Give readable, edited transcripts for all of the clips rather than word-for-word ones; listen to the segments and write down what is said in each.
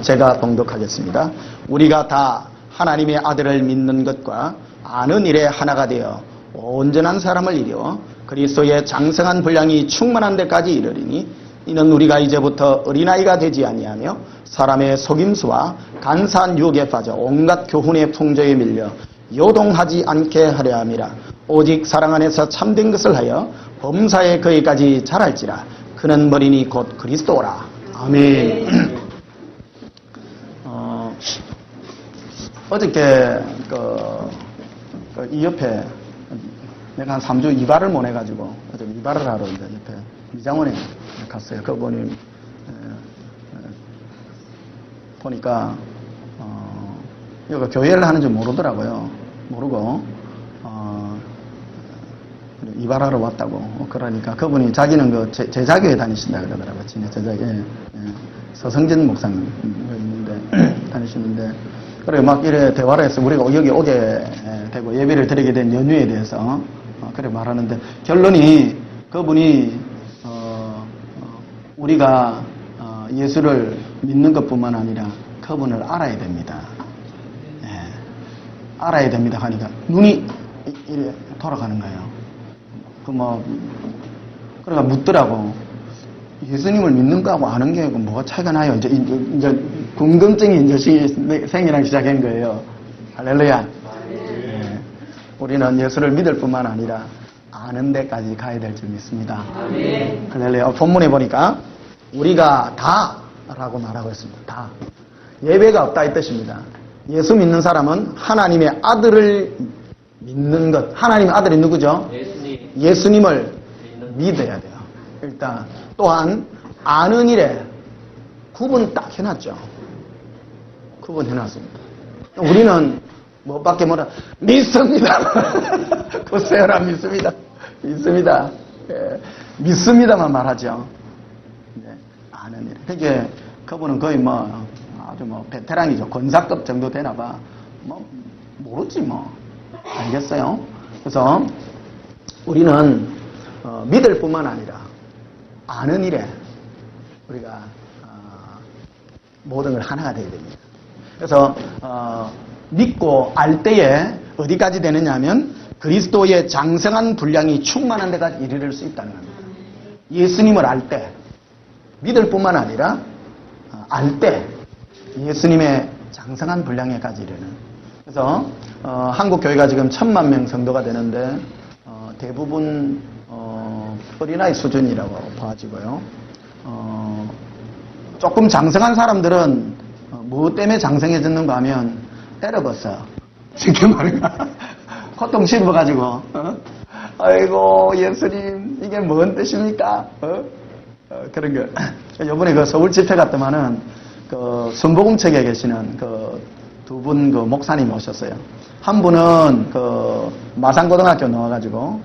제가 봉독하겠습니다. 우리가 다 하나님의 아들을 믿는 것과 아는 일에 하나가 되어 온전한 사람을 이루어 그리스도의 장성한 분량이 충만한 데까지 이르리니 이는 우리가 이제부터 어린아이가 되지 아니하며 사람의 속임수와 간사한 유혹에 빠져 온갖 교훈의 풍조에 밀려 요동하지 않게 하려 함이라. 오직 사랑 안에서 참된 것을 하여 범사에 거기까지 자랄지라. 그는 머리니 곧 그리스도라. 아멘. 어저께 이 옆에 내가 한 3주 이발을 못 해가지고 어제 이발을 하러 이제 옆에 미장원에 갔어요. 그분이 보니까 여기 교회를 하는지 모르더라고요. 모르고 이발하러 왔다고. 그러니까 그분이 자기는 그 제자교회 다니신다 그러더라고요. 진해 제자교회. 서성진 목사님 있는데 다니시는데 그래 막 이래 대화를 해서 우리가 여기 오게 되고 예배를 드리게 된 연유에 대해서 그래 말하는데 결론이 그분이 우리가 예수를 믿는 것뿐만 아니라 그분을 알아야 됩니다. 예, 알아야 됩니다 하니까 눈이 이래 돌아가는 거예요. 그러니까 묻더라고. 예수님을 믿는 거하고 아는 게 뭐가 차이가 나요? 이제 궁금증이 이제 생기기 시작한 거예요. 할렐루야. 예, 우리는 예수를 믿을 뿐만 아니라 아는 데까지 가야 될 줄 믿습니다. 할렐루야. 본문에 보니까 우리가 다라고 말하고 있습니다. 다. 예배가 없다 이 뜻입니다. 예수 믿는 사람은 하나님의 아들을 믿는 것. 하나님의 아들이 누구죠? 예수님을 믿어야 돼요. 일단 또한 아는 일에 구분 딱 해놨죠. 구분해놨습니다. 우리는 뭐밖에 몰라. 믿습니다. 글쎄요라 믿습니다. 믿습니다. 예, 믿습니다만 말하죠. 네, 아는 일. 그게 그분은 거의 아주 베테랑이죠. 권사급 정도 되나봐. 모르지 뭐. 알겠어요? 그래서 우리는 믿을 뿐만 아니라 아는 일에 우리가 모든 걸 하나가 되어야 됩니다. 그래서 믿고 알 때에 어디까지 되느냐 하면 그리스도의 장성한 분량이 충만한 데까지 이르를 수 있다는 겁니다. 예수님을 알 때 믿을 뿐만 아니라 알 때 예수님의 장성한 분량에까지 이르는. 그래서 한국 교회가 지금 1000만 명 정도가 되는데 대부분 어린아이 수준이라고 봐지고요. 조금 장성한 사람들은 뭐 때문에 장성해졌는가 하면 때려봤어요. 쉽게 말해가 고통 씹어가지고 아이고 예수님 이게 뭔 뜻입니까? 그런 거. 요번에 그 서울 집회 갔더만은 그 순복음책에 계시는 그 두 분 그 목사님 오셨어요. 한 분은 그 마산고등학교 나와가지고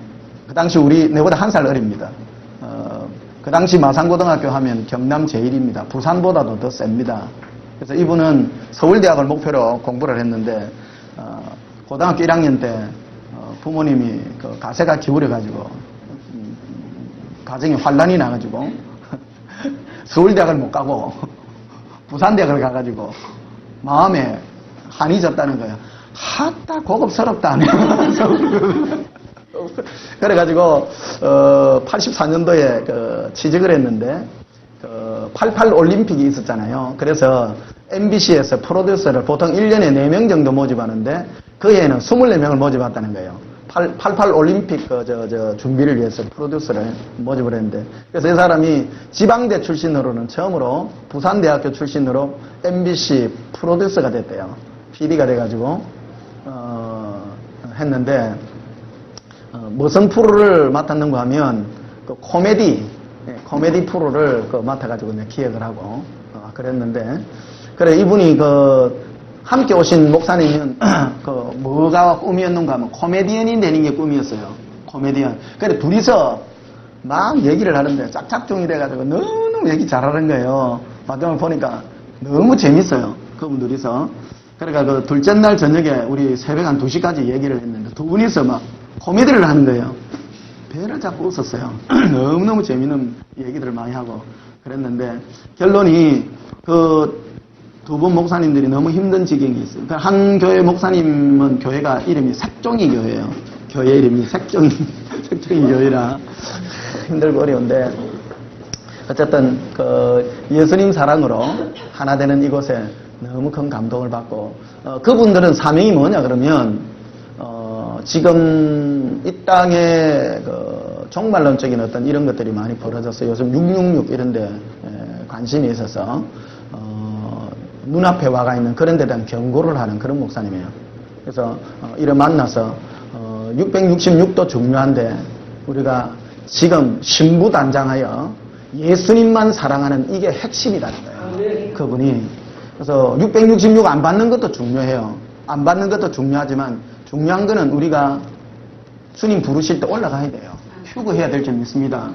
그 당시 내보다 한 살 어립니다. 그 당시 마산고등학교 하면 경남 제1입니다. 부산보다도 더 셉니다. 그래서 이분은 서울대학을 목표로 공부를 했는데 고등학교 1학년 때 부모님이 그 가세가 기울여가지고 가정이 환란이 나가지고 서울대학을 못 가고 부산대학을 가가지고 마음에 한이 졌다는 거예요. 하다 고급스럽다. 그래가지고 84년도에 취직을 했는데 88 올림픽이 있었잖아요. 그래서 MBC에서 프로듀서를 보통 1년에 4명 정도 모집하는데 그 해에는 24명을 모집했다는 거예요. 88 올림픽 준비를 위해서 프로듀서를 모집을 했는데 그래서 이 사람이 지방대 출신으로는 처음으로 부산대학교 출신으로 MBC 프로듀서가 됐대요. PD가 돼가지고 했는데 무슨 프로를 맡았는가 하면 그 코미디 프로를 맡아가지고 기획을 하고 그랬는데 그래 이분이 함께 오신 목사님은 뭐가 꿈이었는가 하면 코미디언이 되는 게 꿈이었어요. 코미디언. 그래 둘이서 막 얘기를 하는데 짝짝꿍이 돼가지고 너무 얘기 잘하는 거예요. 마지막에 보니까 너무 재밌어요. 그분 둘이서. 그러니까 둘째 날 저녁에 우리 새벽 한 2시까지 얘기를 했는데 두 분이서 막 코미디를 하는 거예요. 배를 잡고 웃었어요. 너무너무 재밌는 얘기들을 많이 하고 그랬는데 결론이 두 두 분 목사님들이 너무 힘든 지경이 있어요. 그러니까 한 교회 목사님은 교회가 이름이 색종이 교회예요. 교회 이름이 색종이 교회라 힘들고 어려운데 어쨌든 그 예수님 사랑으로 하나 되는 이곳에 너무 큰 감동을 받고 그분들은 사명이 뭐냐 그러면 지금 이 땅에 그 종말론적인 어떤 이런 것들이 많이 벌어져서 요즘 666 이런 데 관심이 있어서 눈앞에 와가 있는 그런 데 대한 경고를 하는 그런 목사님이에요. 그래서 이를 만나서 666도 중요한데 우리가 지금 신부단장하여 예수님만 사랑하는 이게 핵심이라는 거예요. 그분이. 그래서 666 안 받는 것도 중요해요. 안 받는 것도 중요하지만 중요한 거는 우리가 주님 부르실 때 올라가야 돼요. 휴거해야 될 점이 있습니다.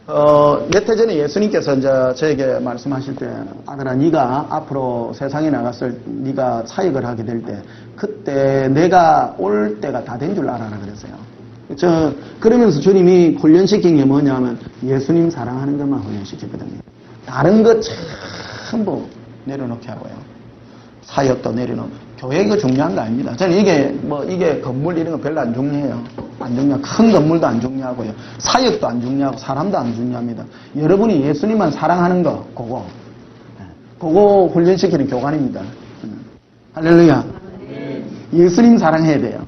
몇 해 전에 예수님께서 이제 저에게 말씀하실 때 아들아 네가 앞으로 세상에 나갔을 네가 사역을 하게 될 때 그때 내가 올 때가 다 된 줄 알아라 그랬어요. 그러면서 주님이 훈련시킨 게 뭐냐면 예수님 사랑하는 것만 훈련시켰거든요. 다른 것 전부 내려놓게 하고요. 사역도 내려놓고. 교회 이거 중요한 거 아닙니다. 저는 이게 건물 이런 거 별로 안 중요해요. 안 중요해요. 큰 건물도 안 중요하고요. 사역도 안 중요하고 사람도 안 중요합니다. 여러분이 예수님만 사랑하는 거, 그거 훈련시키는 교관입니다. 할렐루야. 예수님 사랑해야 돼요.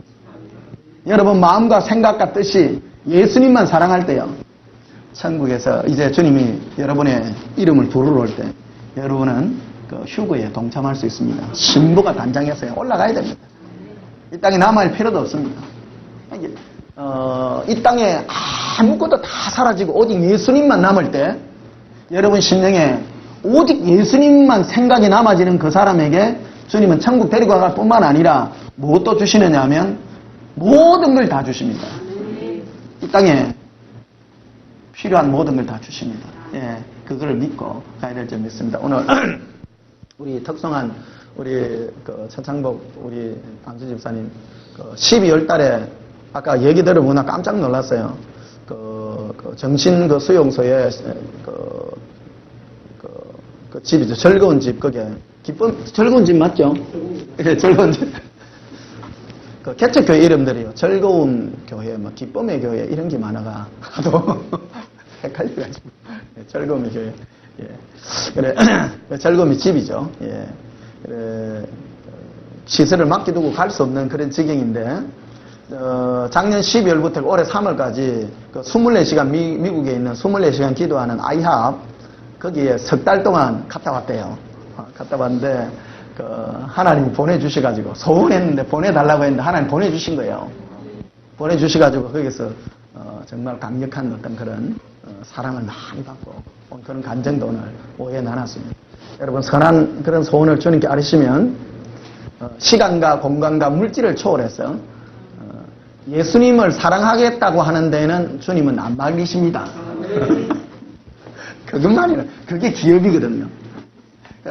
여러분 마음과 생각과 뜻이 예수님만 사랑할 때요. 천국에서 이제 주님이 여러분의 이름을 부르러 올 때 여러분은 그 휴거에 동참할 수 있습니다. 신부가 단장했어요. 올라가야 됩니다. 이 땅에 남아있을 필요도 없습니다. 이 땅에 아무것도 다 사라지고 오직 예수님만 남을 때 여러분 심령에 오직 예수님만 생각이 남아지는 그 사람에게 주님은 천국 데리고 갈 뿐만 아니라 무엇도 주시느냐 하면 모든 걸 다 주십니다. 이 땅에 필요한 모든 걸 다 주십니다. 예, 그거를 믿고 가야 될 점이 있습니다. 오늘 우리 특성한 우리 그 천창복 우리 안수 집사님 12월 달에 아까 얘기 들어보나 깜짝 놀랐어요. 그 정신 그 수용소에 그 집이죠. 즐거운 집 거기에 즐거운 집 맞죠? 예, 즐거운 집. 그 개척교회 이름들이요. 즐거운 교회, 뭐 기쁨의 교회 이런 게 많아가 하도 헷갈려가지고 즐거움의 교회. 예. 그래, 즐거움이 집이죠. 예. 그래, 시설을 맡겨두고 갈 수 없는 그런 지경인데, 작년 12월부터 올해 3월까지 그 24시간 미국에 있는 24시간 기도하는 아이합, 거기에 석 달 동안 갔다 왔대요. 갔다 왔는데, 하나님이 보내주셔가지고, 소원했는데 보내달라고 했는데 하나님 보내주신 거예요. 보내주셔가지고 거기서, 정말 강력한 어떤 그런, 사랑을 많이 받고 온 그런 간증도 오늘 오해 나눴습니다. 여러분 선한 그런 소원을 주님께 아뢰시면 시간과 공간과 물질을 초월해서 예수님을 사랑하겠다고 하는 데는 주님은 안 말리십니다. 그것만이라 그게 기업이거든요.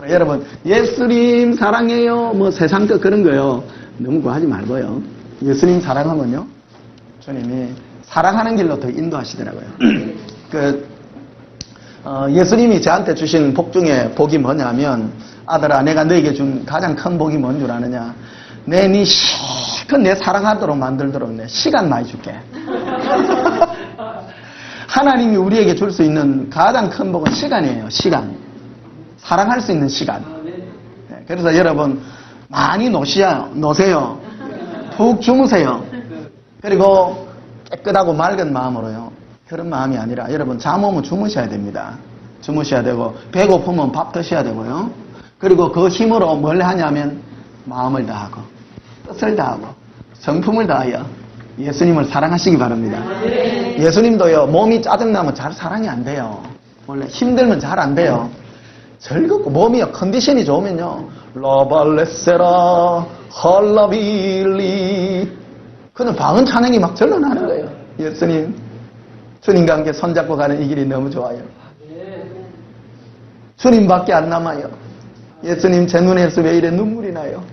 여러분 예수님 사랑해요 뭐 세상 것 그런 거요 너무 구하지 말고요. 예수님 사랑하면요 주님이 사랑하는 길로 더 인도하시더라고요. 예수님이 저한테 주신 복 중에 복이 뭐냐면 아들아 내가 너에게 준 가장 큰 복이 뭔 줄 아느냐 네 실컷 내 사랑하도록 만들도록 내 시간 많이 줄게. 하나님이 우리에게 줄 수 있는 가장 큰 복은 시간이에요. 시간. 사랑할 수 있는 시간. 그래서 여러분 많이 노세요. 푹 주무세요. 그리고 깨끗하고 맑은 마음으로요. 그런 마음이 아니라 여러분 잠 오면 주무셔야 됩니다. 주무셔야 되고 배고프면 밥 드셔야 되고요. 그리고 그 힘으로 뭘 하냐면 마음을 다하고 뜻을 다하고 성품을 다하여 예수님을 사랑하시기 바랍니다. 예수님도요 몸이 짜증나면 잘 사랑이 안 돼요. 원래 힘들면 잘 안 돼요. 즐겁고 몸이요 컨디션이 좋으면요 라발레세라 헐라빌리 그는 방언 찬양이 막 절로나는 거예요. 예수님 주님과 함께 손잡고 가는 이 길이 너무 좋아요. 주님밖에 안 남아요. 예수님 제 눈에서 왜 이래 눈물이 나요.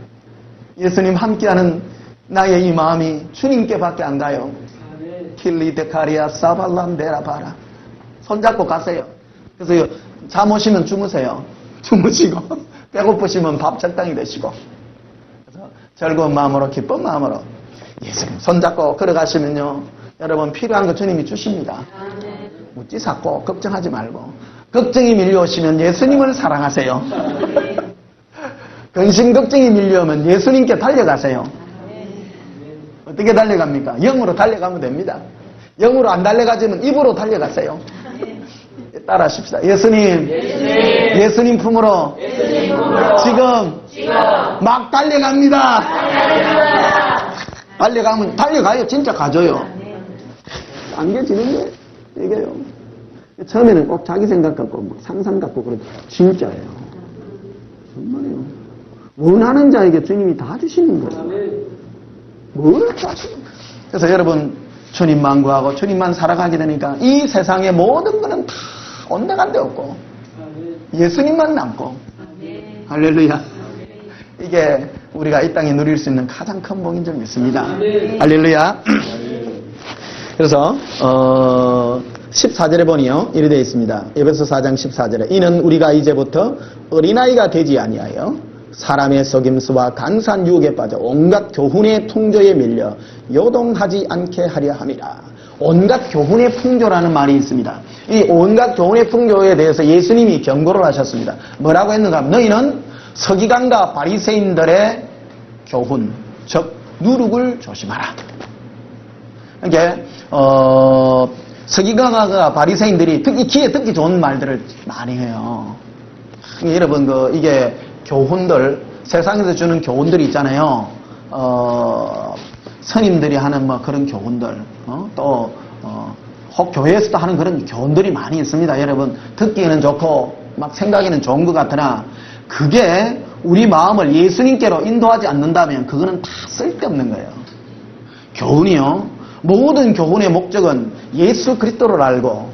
예수님 함께하는 나의 이 마음이 주님께밖에 안 가요. 킬리데카리아 사발란데라바라 손잡고 가세요. 그래서 잠 오시면 주무세요. 주무시고 배고프시면 밥 적당히 드시고 그래서 즐거운 마음으로 기쁜 마음으로 예수님 손잡고 걸어가시면요 여러분 필요한 거 주님이 주십니다. 묻지 샀고 걱정하지 말고 걱정이 밀려오시면 예수님을 사랑하세요. 근심 걱정이 밀려오면 예수님께 달려가세요. 어떻게 달려갑니까? 영으로 달려가면 됩니다. 영으로 안 달려가지면 입으로 달려가세요. 따라하십시다. 예수님 품으로 지금 막 달려갑니다. 달려가면 달려가요. 진짜 가져요. 안겨지는 게 이게요. 처음에는 꼭 자기 생각 갖고 뭐 상상 갖고 그러죠. 진짜예요. 정말이에요. 원하는 자에게 주님이 다 주시는 거예요. 뭘 하시는 거예요. 그래서 여러분 주님만 구하고 주님만 살아가게 되니까 이 세상의 모든 거는 다 온데간데 없고 예수님만 남고 할렐루야. 이게 우리가 이 땅에 누릴 수 있는 가장 큰 복인 줄 믿습니다. 할렐루야. 그래서 14절에 보니요 이렇게 되어 있습니다. 에베소 4장 14절에 이는 우리가 이제부터 어린아이가 되지 아니하여 사람의 속임수와 간사한 유혹에 빠져 온갖 교훈의 풍조에 밀려 요동하지 않게 하려 함이라. 온갖 교훈의 풍조라는 말이 있습니다. 이 온갖 교훈의 풍조에 대해서 예수님이 경고를 하셨습니다. 뭐라고 했는가 하면 너희는 서기관과 바리새인들의 교훈, 즉 누룩을 조심하라. 그러니까 서기관과 바리새인들이 특히 귀에 듣기 좋은 말들을 많이 해요. 여러분 이게 교훈들 세상에서 주는 교훈들이 있잖아요. 스님들이 하는 뭐 그런 교훈들, 혹 교회에서도 하는 그런 교훈들이 많이 있습니다. 여러분 듣기에는 좋고 막 생각에는 좋은 것 같으나 그게 우리 마음을 예수님께로 인도하지 않는다면 그거는 다 쓸데없는 거예요. 교훈이요. 모든 교훈의 목적은 예수 그리스도를 알고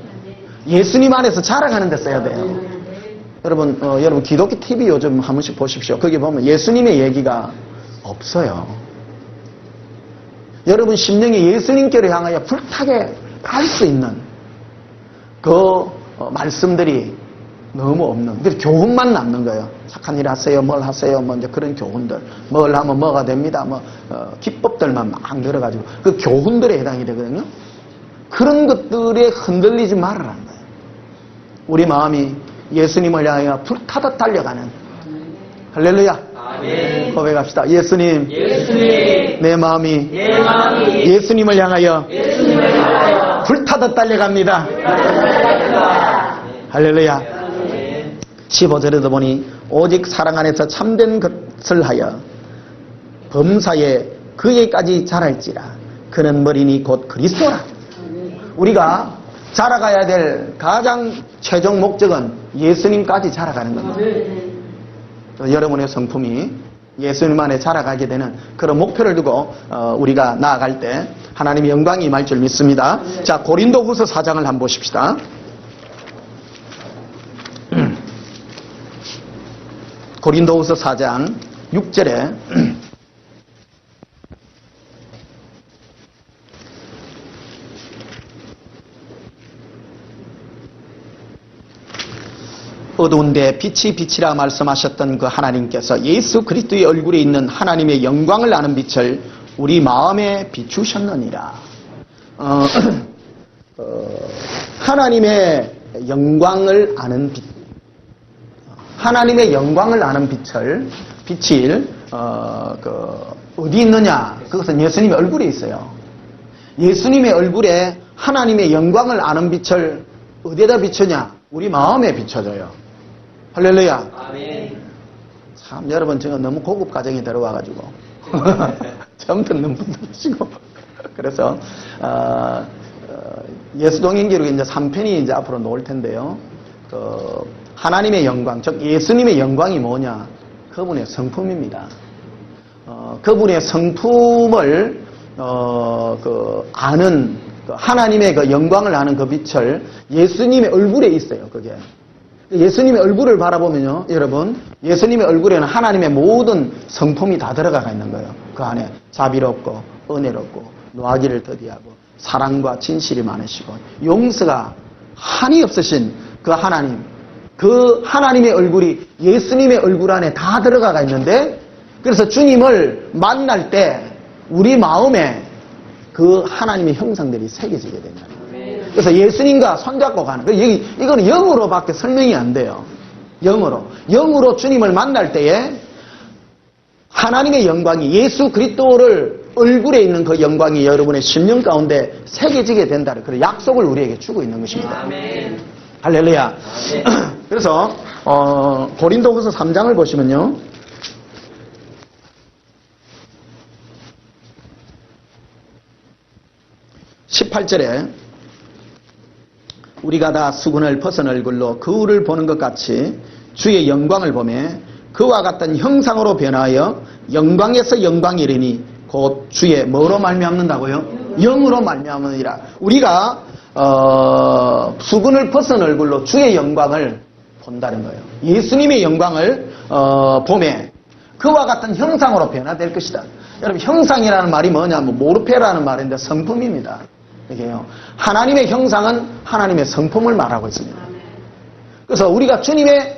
예수님 안에서 자라가는 데 써야 돼요. 여러분 기독교 TV 요즘 한 번씩 보십시오. 거기 보면 예수님의 얘기가 없어요. 여러분 심령이 예수님께로 향하여 불타게 갈 수 있는 그 말씀들이 너무 없는. 그래서 교훈만 남는 거예요. 착한 일 하세요, 뭘 하세요, 뭐 이제 그런 교훈들. 뭘 하면 뭐가 됩니다. 기법들만 막 늘어가지고 그 교훈들에 해당이 되거든요. 그런 것들에 흔들리지 말으라는 거예요. 우리 마음이 예수님을 향하여 불타듯 달려가는. 할렐루야. 아멘. 고백합시다. 예수님, 내 마음이 예수님을 향하여 불타듯 달려갑니다. 할렐루야. 15절에도 보니 오직 사랑 안에서 참된 것을 하여 범사에 그에까지 자랄지라. 그는 머리니 곧 그리스도라. 우리가 자라가야 될 가장 최종 목적은 예수님까지 자라가는 겁니다. 여러분의 성품이 예수님 안에 자라가게 되는 그런 목표를 두고 우리가 나아갈 때 하나님의 영광이 임할 줄 믿습니다. 자, 고린도후서 4장을 한번 보십시다. 고린도후서 4장 6절에 어두운데 빛이 빛이라 말씀하셨던 그 하나님께서 예수 그리스도의 얼굴에 있는 하나님의 영광을 아는 빛을 우리 마음에 비추셨느니라. 하나님의 영광을 아는 빛, 하나님의 영광을 아는 빛이 어디 있느냐? 그것은 예수님의 얼굴에 있어요. 예수님의 얼굴에 하나님의 영광을 아는 빛을 어디에다 비추냐? 우리 마음에 비춰져요. 할렐루야. 아멘. 참 여러분 제가 너무 고급 가정에 들어와가지고 처음 듣는 분도 계시고 그래서 예수동행기록 이제 3편이 이제 앞으로 나올 텐데요. 하나님의 영광, 즉 예수님의 영광이 뭐냐? 그분의 성품입니다. 그분의 성품을 아는 하나님의 그 영광을 아는 그 빛을 예수님의 얼굴에 있어요. 그게 예수님의 얼굴을 바라보면요, 여러분, 예수님의 얼굴에는 하나님의 모든 성품이 다 들어가 있는 거예요. 그 안에 자비롭고 은혜롭고 노하기를 더디하고 사랑과 진실이 많으시고 용서가 한이 없으신 그 하나님, 그 하나님의 얼굴이 예수님의 얼굴 안에 다 들어가 있는데, 그래서 주님을 만날 때 우리 마음에 그 하나님의 형상들이 새겨지게 된다. 그래서 예수님과 손잡고 가는, 이거는 영으로밖에 설명이 안 돼요. 영으로 주님을 만날 때에 하나님의 영광이, 예수 그리스도를 얼굴에 있는 그 영광이 여러분의 심령 가운데 새겨지게 된다는 그런 약속을 우리에게 주고 있는 것입니다. 아멘. 할렐루야. 아멘. 그래서 고린도후서 3장을 보시면요, 18절에 우리가 다 수군을 벗은 얼굴로 거울을 보는 것 같이 주의 영광을 보며 그와 같은 형상으로 변하여 영광에서 영광이 이르니 곧 주의 뭐로 말미암는다고요? 영으로 말미암으니라. 우리가 수군을 벗은 얼굴로 주의 영광을 본다는 거예요. 예수님의 영광을 보며 그와 같은 형상으로 변화될 것이다. 여러분, 형상이라는 말이 뭐냐면 모르페라는 말인데 성품입니다. 이게요. 하나님의 형상은 하나님의 성품을 말하고 있습니다. 그래서 우리가 주님의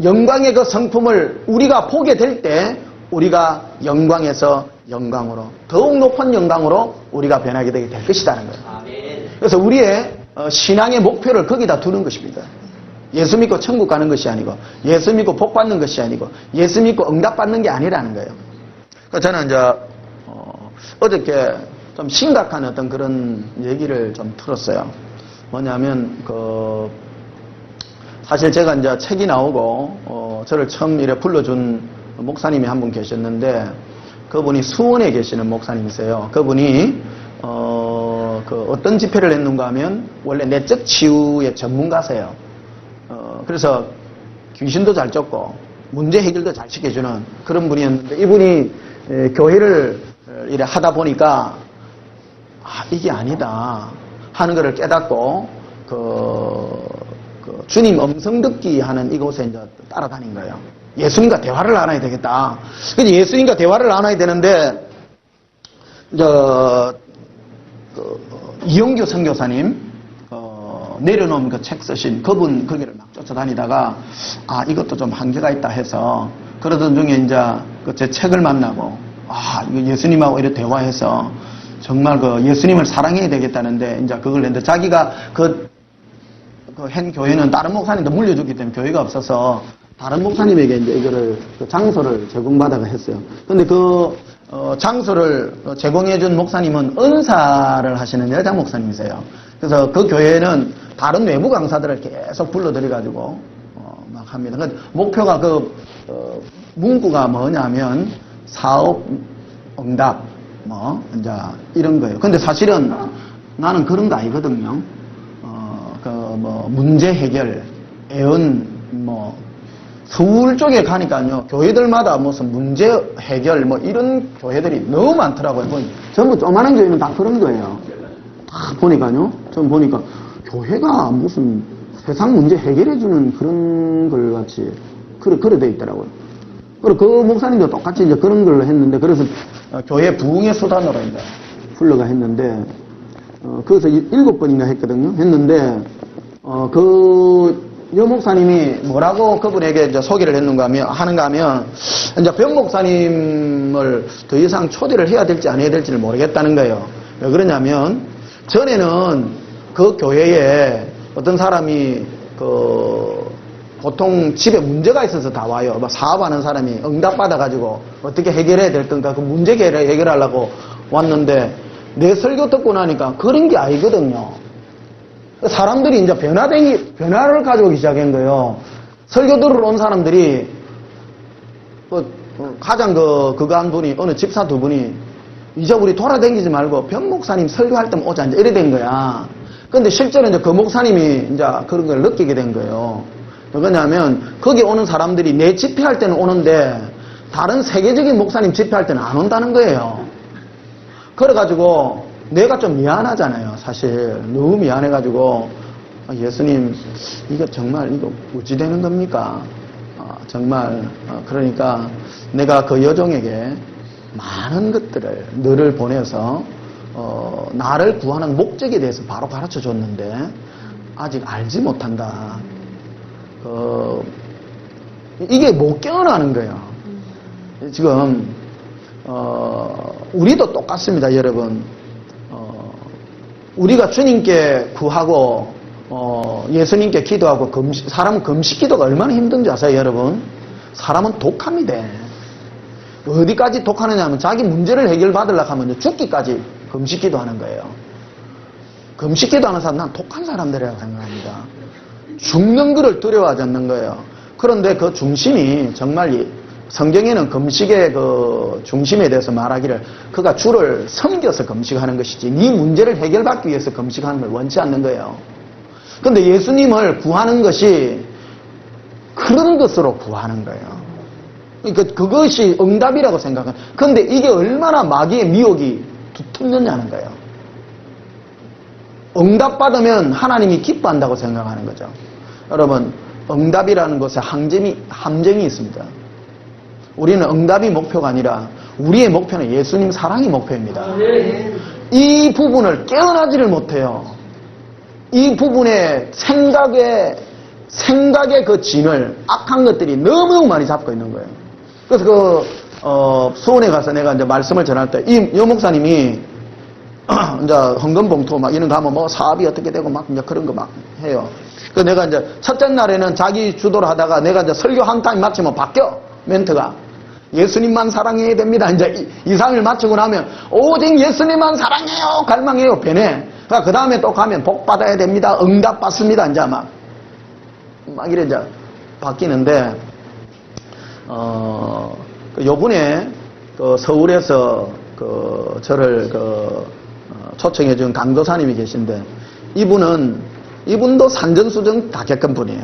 영광의 그 성품을 우리가 보게 될 때 우리가 영광에서 영광으로, 더욱 높은 영광으로 우리가 변하게 되게 될 것이라는 거예요. 그래서 우리의 신앙의 목표를 거기다 두는 것입니다. 예수 믿고 천국 가는 것이 아니고, 예수 믿고 복 받는 것이 아니고, 예수 믿고 응답 받는 게 아니라는 거예요. 그래서 저는 이제 어저께 좀 심각한 어떤 그런 얘기를 좀 들었어요. 뭐냐면 사실 제가 이제 책이 나오고 저를 처음 이래 불러준 목사님이 한 분 계셨는데, 그분이 수원에 계시는 목사님이세요. 그분이 어떤 집회를 했는가 하면 원래 내적 치유의 전문가세요. 그래서 귀신도 잘 쫓고 문제 해결도 잘 시켜주는 그런 분이었는데, 이분이 교회를 이래 하다 보니까 이게 아니다 하는 것을 깨닫고 주님 음성 듣기 하는 이곳에 이제 따라다닌 거예요. 예수님과 대화를 나눠야 되겠다. 그래서 예수님과 대화를 나눠야 되는데, 이용규 선교사님 내려놓은 그 책 쓰신 그분 거기를 막 쫓아다니다가 이것도 좀 한계가 있다 해서, 그러던 중에 이제 제 책을 만나고 이거 예수님하고 이렇게 대화해서 정말 예수님을 사랑해야 되겠다는데, 이제 그걸 했는데, 자기가 한 교회는 다른 목사님도 물려줬기 때문에 교회가 없어서 다른 목사님에게 이제 이거를 장소를 제공받아가 했어요. 근데 장소를 제공해준 목사님은 은사를 하시는 여자 목사님이세요. 그래서 그 교회는 다른 외부 강사들을 계속 불러들여가지고 막 합니다. 그러니까 목표가 문구가 뭐냐면 사업 응답 이제 이런 거예요. 근데 사실은 나는 그런 거 아니거든요. 문제 해결, 애언, 서울 쪽에 가니까요, 교회들마다 무슨 문제 해결, 이런 교회들이 너무 많더라고요. 전부 조그마한 교회는 다 그런 거예요. 다 보니까요, 전 보니까 교회가 무슨 세상 문제 해결해주는 그런 걸 같이, 그래 돼 있더라고요. 그리고 그 목사님도 똑같이 이제 그런 걸 했는데, 그래서 교회 부흥의 수단으로 이제 불러가 했는데, 거기서 7번인가 했거든요. 했는데, 여 목사님이 뭐라고 그분에게 이제 소개를 하는가 하면, 이제 병 목사님을 더 이상 초대를 해야 될지 안 해야 될지를 모르겠다는 거예요. 왜 그러냐면, 전에는 그 교회에 어떤 사람이 보통 집에 문제가 있어서 다 와요. 사업하는 사람이 응답받아가지고 어떻게 해결해야 될 건가, 그 문제 해결하려고 왔는데, 내 설교 듣고 나니까 그런 게 아니거든요. 사람들이 이제 변화를 가져오기 시작한 거예요. 설교 들으러 온 사람들이, 가장 그거 한 분이, 어느 집사 2분이, 이제 우리 돌아다니지 말고 병 목사님 설교할 때만 오자, 이제 이래 된 거야. 근데 실제로 이제 그 목사님이 이제 그런 걸 느끼게 된 거예요. 왜냐하면, 거기 오는 사람들이 내 집회할 때는 오는데, 다른 세계적인 목사님 집회할 때는 안 온다는 거예요. 그래가지고, 내가 좀 미안하잖아요. 사실 너무 미안해가지고, 예수님 이거 정말 이거 어찌 되는 겁니까? 정말 그러니까 내가 그 여종에게 많은 것들을 너를 보내서 나를 구하는 목적에 대해서 바로 가르쳐 줬는데 아직 알지 못한다. 이게 못 깨어나는 거예요. 지금 우리도 똑같습니다, 여러분. 우리가 주님께 구하고 예수님께 기도하고 사람은 금식 기도가 얼마나 힘든지 아세요, 여러분? 사람은 독합니다. 어디까지 독하느냐 하면 자기 문제를 해결받으려고 하면 죽기까지 금식 기도하는 거예요. 금식 기도하는 사람 난 독한 사람들이라고 생각합니다. 죽는 것을 두려워하지 않는 거예요. 그런데 그 중심이 정말 성경에는 금식의 그 중심에 대해서 말하기를 그가 주를 섬겨서 금식하는 것이지 네 문제를 해결받기 위해서 금식하는 걸 원치 않는 거예요. 그런데 예수님을 구하는 것이 그런 것으로 구하는 거예요. 그러니까 그것이 응답이라고 생각하는. 그런데 이게 얼마나 마귀의 미혹이 두텁느냐는 거예요. 응답받으면 하나님이 기뻐한다고 생각하는 거죠. 여러분, 응답이라는 것에 함정이 있습니다. 우리는 응답이 목표가 아니라 우리의 목표는 예수님 사랑이 목표입니다. 이 부분을 깨어나지를 못해요. 이 부분에 생각의 그 진을 악한 것들이 너무너무 많이 잡고 있는 거예요. 그래서 수원에 가서 내가 이제 말씀을 전할 때 이 목사님이 이제 헌금 봉투 막 이런 거 하면 뭐 사업이 어떻게 되고 막 이제 그런 거 막 해요. 그래서 내가 이제 첫째 날에는 자기 주도를 하다가 내가 이제 설교 한 타임 마치면 바뀌어. 멘트가. 예수님만 사랑해야 됩니다. 이제 2, 3일 마치고 나면 오직 예수님만 사랑해요. 갈망해요. 변해. 그 다음에 또 가면 복 받아야 됩니다. 응답 받습니다. 이제 막 이래 이제 바뀌는데, 요번에 서울에서 저를 초청해 준 강도사님이 계신데, 이분도 산전수전 다 겪은 분이에요.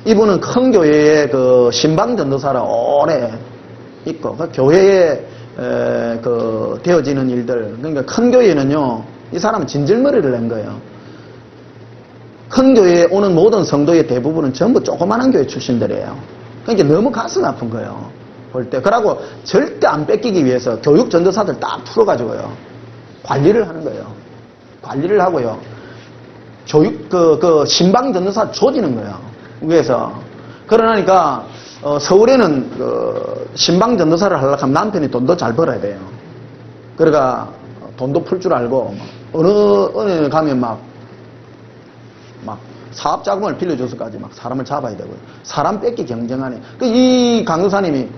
이분은 큰 교회의 신방 전도사라 오래 있고, 교회에 되어지는 일들, 그러니까 큰 교회는요, 이 사람은 진절머리를 낸 거예요. 큰 교회에 오는 모든 성도의 대부분은 전부 조그마한 교회 출신들이에요. 그러니까 너무 가슴 아픈 거예요. 볼 때. 그러고 절대 안 뺏기기 위해서 교육 전도사들 딱 풀어가지고요. 관리를 하는 거예요. 관리를 하고요. 신방 전도사 조지는 거예요. 위에서. 그러니까, 서울에는 신방 전도사를 하려고 하면 남편이 돈도 잘 벌어야 돼요. 그러니까 돈도 풀 줄 알고, 어느 가면 막 사업 자금을 빌려줘서까지 막 사람을 잡아야 되고요. 사람 뺏기 경쟁하네. 이 강도사님이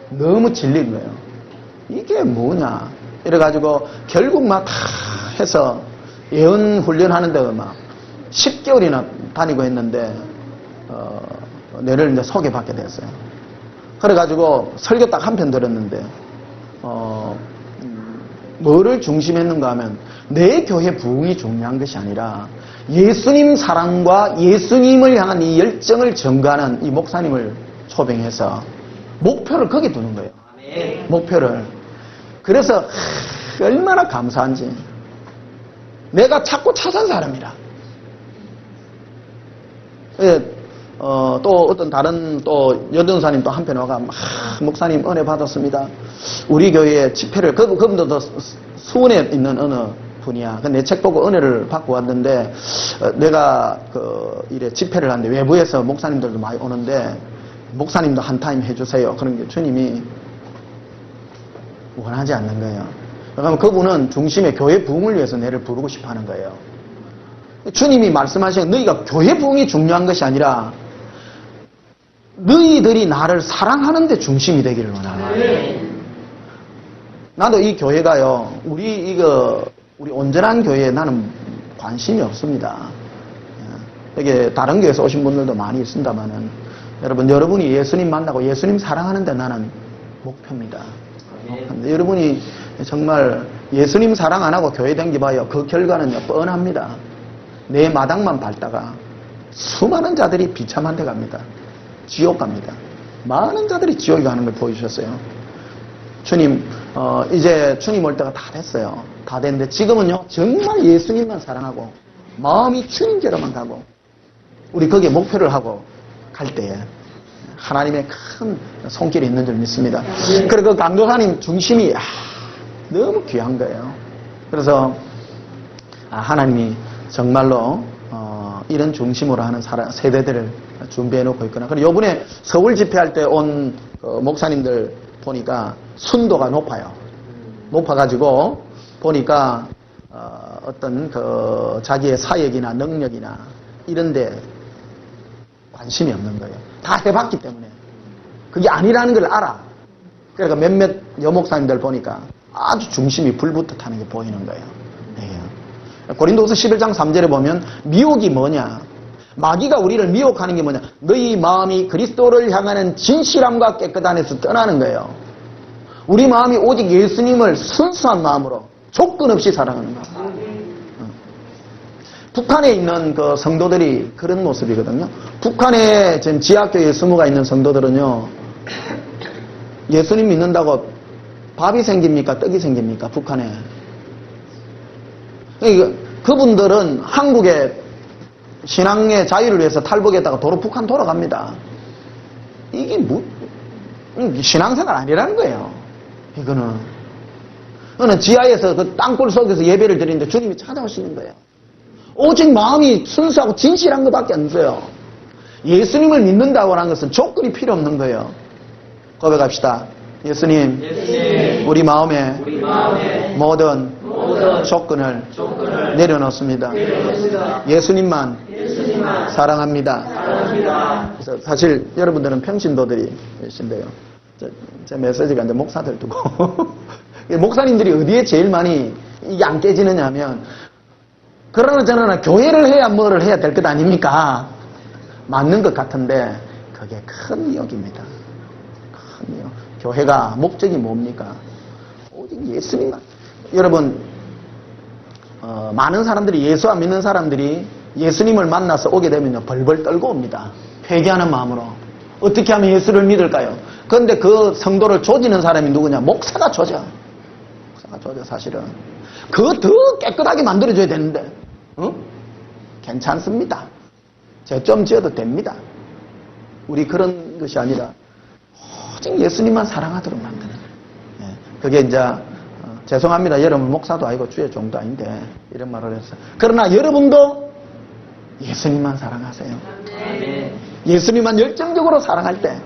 너무 질린 거예요. 이게 뭐냐. 이래가지고 결국 막 다 해서 예언 훈련하는 데가 막 10개월이나 다니고 했는데, 내를 이제 소개받게 됐어요. 그래가지고 설교 딱 한 편 들었는데, 뭐를 중심했는가 하면 내 교회 부흥이 중요한 것이 아니라 예수님 사랑과 예수님을 향한 이 열정을 전가하는 이 목사님을 초빙해서 목표를 거기 두는 거예요. 목표를. 그래서 얼마나 감사한지. 내가 찾고 찾은 사람이라. 또 어떤 다른 또 여전사님 또 한편 와가 목사님 은혜 받았습니다. 우리 교회에 집회를 그분도 수원에 있는 어느 분이야. 내 책 보고 은혜를 받고 왔는데 내가 이래 집회를 하는데 외부에서 목사님들도 많이 오는데 목사님도 한 타임 해주세요. 그런 게 주님이 원하지 않는 거예요. 그러면 그분은 중심에 교회 부흥을 위해서 내를 부르고 싶어 하는 거예요. 주님이 말씀하신 너희가 교회 부흥이 중요한 것이 아니라 너희들이 나를 사랑하는 데 중심이 되기를 원하는 거예요. 나도 이 교회가요, 우리 온전한 교회에 나는 관심이 없습니다. 여기 다른 교회에서 오신 분들도 많이 있습니다만은, 여러분이 예수님 만나고 예수님 사랑하는데 나는 목표입니다. 여러분이 정말 예수님 사랑 안 하고 교회 댕기봐요. 그 결과는 뻔합니다. 내 마당만 밟다가 수많은 자들이 비참한 데 갑니다. 지옥 갑니다. 많은 자들이 지옥에 가는 걸 보여주셨어요. 주님, 이제 주님 올 때가 다 됐어요. 다 됐는데 지금은요, 정말 예수님만 사랑하고 마음이 주님께로만 가고 우리 거기에 목표를 하고 갈 때에 하나님의 큰 손길이 있는 줄 믿습니다. 그리고 그 강도사님 중심이 너무 귀한 거예요. 그래서 하나님이 정말로 이런 중심으로 하는 세대들을 준비해 놓고 있거나. 그리고 요번에 서울 집회할 때 온 목사님들 보니까 순도가 높아요. 높아가지고 보니까 어떤 자기의 사역이나 능력이나 이런데 관심이 없는 거예요. 다 해봤기 때문에 그게 아니라는 걸 알아. 그러니까 몇몇 여목사님들 보니까 아주 중심이 불붙어 타는 게 보이는 거예요. 네. 고린도후서 11장 3절에 보면 미혹이 뭐냐? 마귀가 우리를 미혹하는 게 뭐냐? 너희 마음이 그리스도를 향하는 진실함과 깨끗함에서 떠나는 거예요. 우리 마음이 오직 예수님을 순수한 마음으로 조건 없이 사랑하는 거예요. 북한에 있는 그 성도들이 그런 모습이거든요. 북한에 지금 지하교회 스무가 있는 성도들은요, 예수님 믿는다고 밥이 생깁니까? 떡이 생깁니까? 북한에. 그분들은 한국의 신앙의 자유를 위해서 탈북했다가 도로 북한 돌아갑니다. 이게 신앙생활 아니라는 거예요. 이거는 지하에서 그 땅굴 속에서 예배를 드리는데 주님이 찾아오시는 거예요. 오직 마음이 순수하고 진실한 것밖에 안 돼요. 예수님을 믿는다고 하는 것은 조건이 필요 없는 거예요. 고백합시다. 예수님, 우리 마음에 모든 조건을 내려놓습니다. 예수님만 사랑합니다. 그래서 사실 여러분들은 평신도들이신데요. 제 메시지가 이제 목사들 두고 목사님들이 어디에 제일 많이 이게 안 깨지느냐 하면, 그러나 저러나 교회를 해야 뭐를 해야 될 것 아닙니까? 맞는 것 같은데 그게 큰 미혹입니다. 큰 미혹. 교회가 목적이 뭡니까? 오직 예수님만. 여러분, 많은 사람들이, 예수 안 믿는 사람들이 예수님을 만나서 오게 되면요, 벌벌 떨고 옵니다. 회개하는 마음으로. 어떻게 하면 예수를 믿을까요? 그런데 그 성도를 조지는 사람이 누구냐? 목사가 조져. 목사가 조져, 사실은. 그거 더 깨끗하게 만들어줘야 되는데, 괜찮습니다. 죄 좀 지어도 됩니다. 우리 그런 것이 아니라 오직 예수님만 사랑하도록 만드는 거예요. 그게 이제 죄송합니다. 여러분 목사도 아니고 주의 종도 아닌데 이런 말을 했어요. 그러나 여러분도 예수님만 사랑하세요. 예수님만 열정적으로 사랑할 때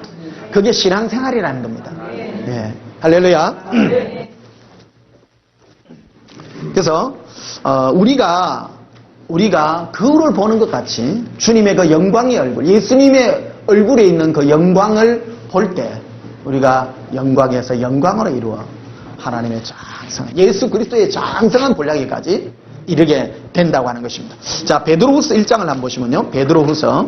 그게 신앙생활이라는 겁니다. 네. 할렐루야. 그래서 우리가 거울을 보는 것 같이 주님의 그 영광의 얼굴, 예수님의 얼굴에 있는 그 영광을 볼 때 우리가 영광에서 영광으로 이루어 하나님의 장성, 예수 그리스도의 장성한 본향에까지 이르게 된다고 하는 것입니다. 자, 베드로후서 1장을 한번 보시면요. 베드로후서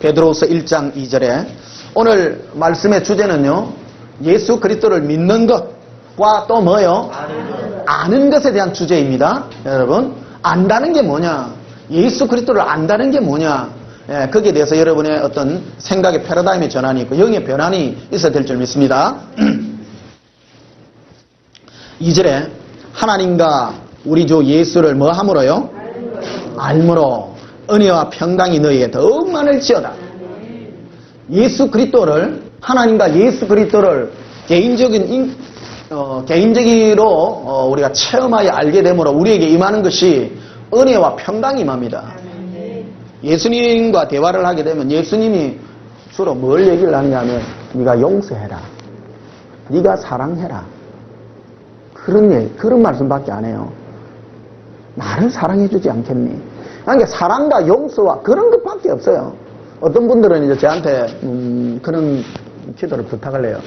1장 2절에 오늘 말씀의 주제는요, 예수 그리스도를 믿는 것과 또 뭐요? 아는 것에 대한 주제입니다. 여러분, 안다는 게 뭐냐? 예수 그리스도를 안다는 게 뭐냐? 거기에 대해서 여러분의 어떤 생각의 패러다임의 전환이 있고 영의 변환이 있어야 될 줄 믿습니다. 2절에 하나님과 우리 주 예수를 뭐 함으로요? 알므로 은혜와 평강이 너희에게 더욱 많을지어다. 예수 그리스도를, 하나님과 예수 그리스도를 개인적으로 우리가 체험하여 알게 되므로 우리에게 임하는 것이 은혜와 평강이 임합니다. 예수님과 대화를 하게 되면 예수님이 주로 뭘 얘기를 하느냐 하면 네가 용서해라, 네가 사랑해라, 그런 말씀밖에 안 해요. 나를 사랑해 주지 않겠니? 그러니까 사랑과 용서와 그런 것밖에 없어요. 어떤 분들은 이제 저한테 그런 기도를 부탁을 해요.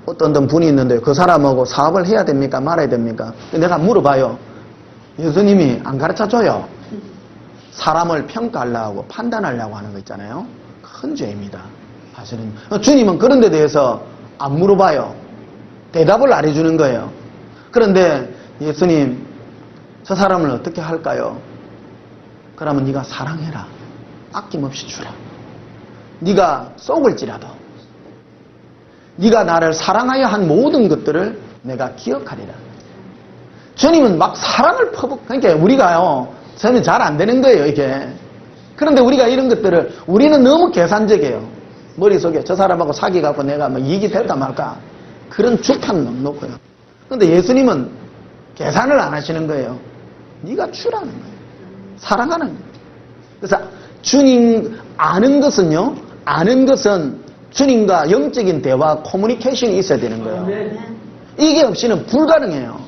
어떤 분이 있는데 그 사람하고 사업을 해야 됩니까? 말아야 됩니까? 내가 물어봐요. 예수님이 안 가르쳐줘요. 사람을 평가하려고 판단하려고 하는 거 있잖아요. 큰 죄입니다. 사실은 주님은 그런 데 대해서 안 물어봐요. 대답을 안 해주는 거예요. 그런데 예수님, 저 사람을 어떻게 할까요? 그러면 네가 사랑해라. 아낌없이 주라. 네가 쏘을지라도 네가 나를 사랑하여 한 모든 것들을 내가 기억하리라. 주님은 막 사랑을 그러니까 우리가요, 저는 잘 안 되는 거예요, 이게. 그런데 우리가 이런 것들을, 우리는 너무 계산적이에요. 머릿속에 저 사람하고 사귀갖고 내가 뭐 이익이 될까 말까. 그런 주판 놓고요. 그런데 예수님은 계산을 안 하시는 거예요. 네가 주라는 거예요. 사랑하는 거예요. 그래서 주님 아는 것은요. 아는 것은 주님과 영적인 대화, 커뮤니케이션이 있어야 되는 거예요. 이게 없이는 불가능해요.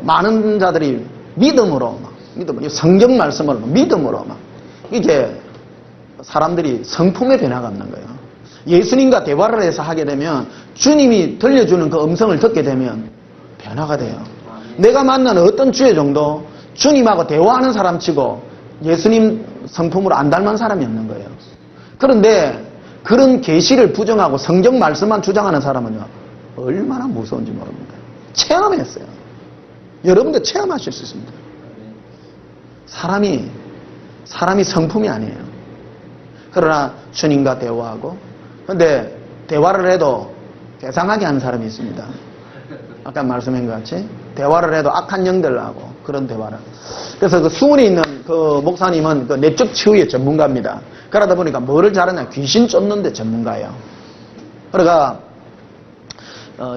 많은 자들이 믿음으로, 성경 말씀으로, 믿음으로 이게 사람들이 성품의 변화가 없는 거예요. 예수님과 대화를 해서 하게 되면 주님이 들려주는 그 음성을 듣게 되면 변화가 돼요. 내가 만나는 어떤 주의 정도 주님하고 대화하는 사람 치고 예수님 성품으로 안 닮은 사람이 없는 거예요. 그런데 그런 계시를 부정하고 성경 말씀만 주장하는 사람은요, 얼마나 무서운지 모릅니다. 체험했어요. 여러분도 체험하실 수 있습니다. 사람이 성품이 아니에요. 그러나 주님과 대화하고, 근데 대화를 해도 괴상하게 하는 사람이 있습니다. 아까 말씀한 것 같이 대화를 해도 악한 영들하고 그런 대화를. 그래서 그 수원에 있는 그 목사님은 그 내적 치유의 전문가입니다. 그러다 보니까 뭐를 잘하냐, 귀신 쫓는데 전문가예요. 그러니까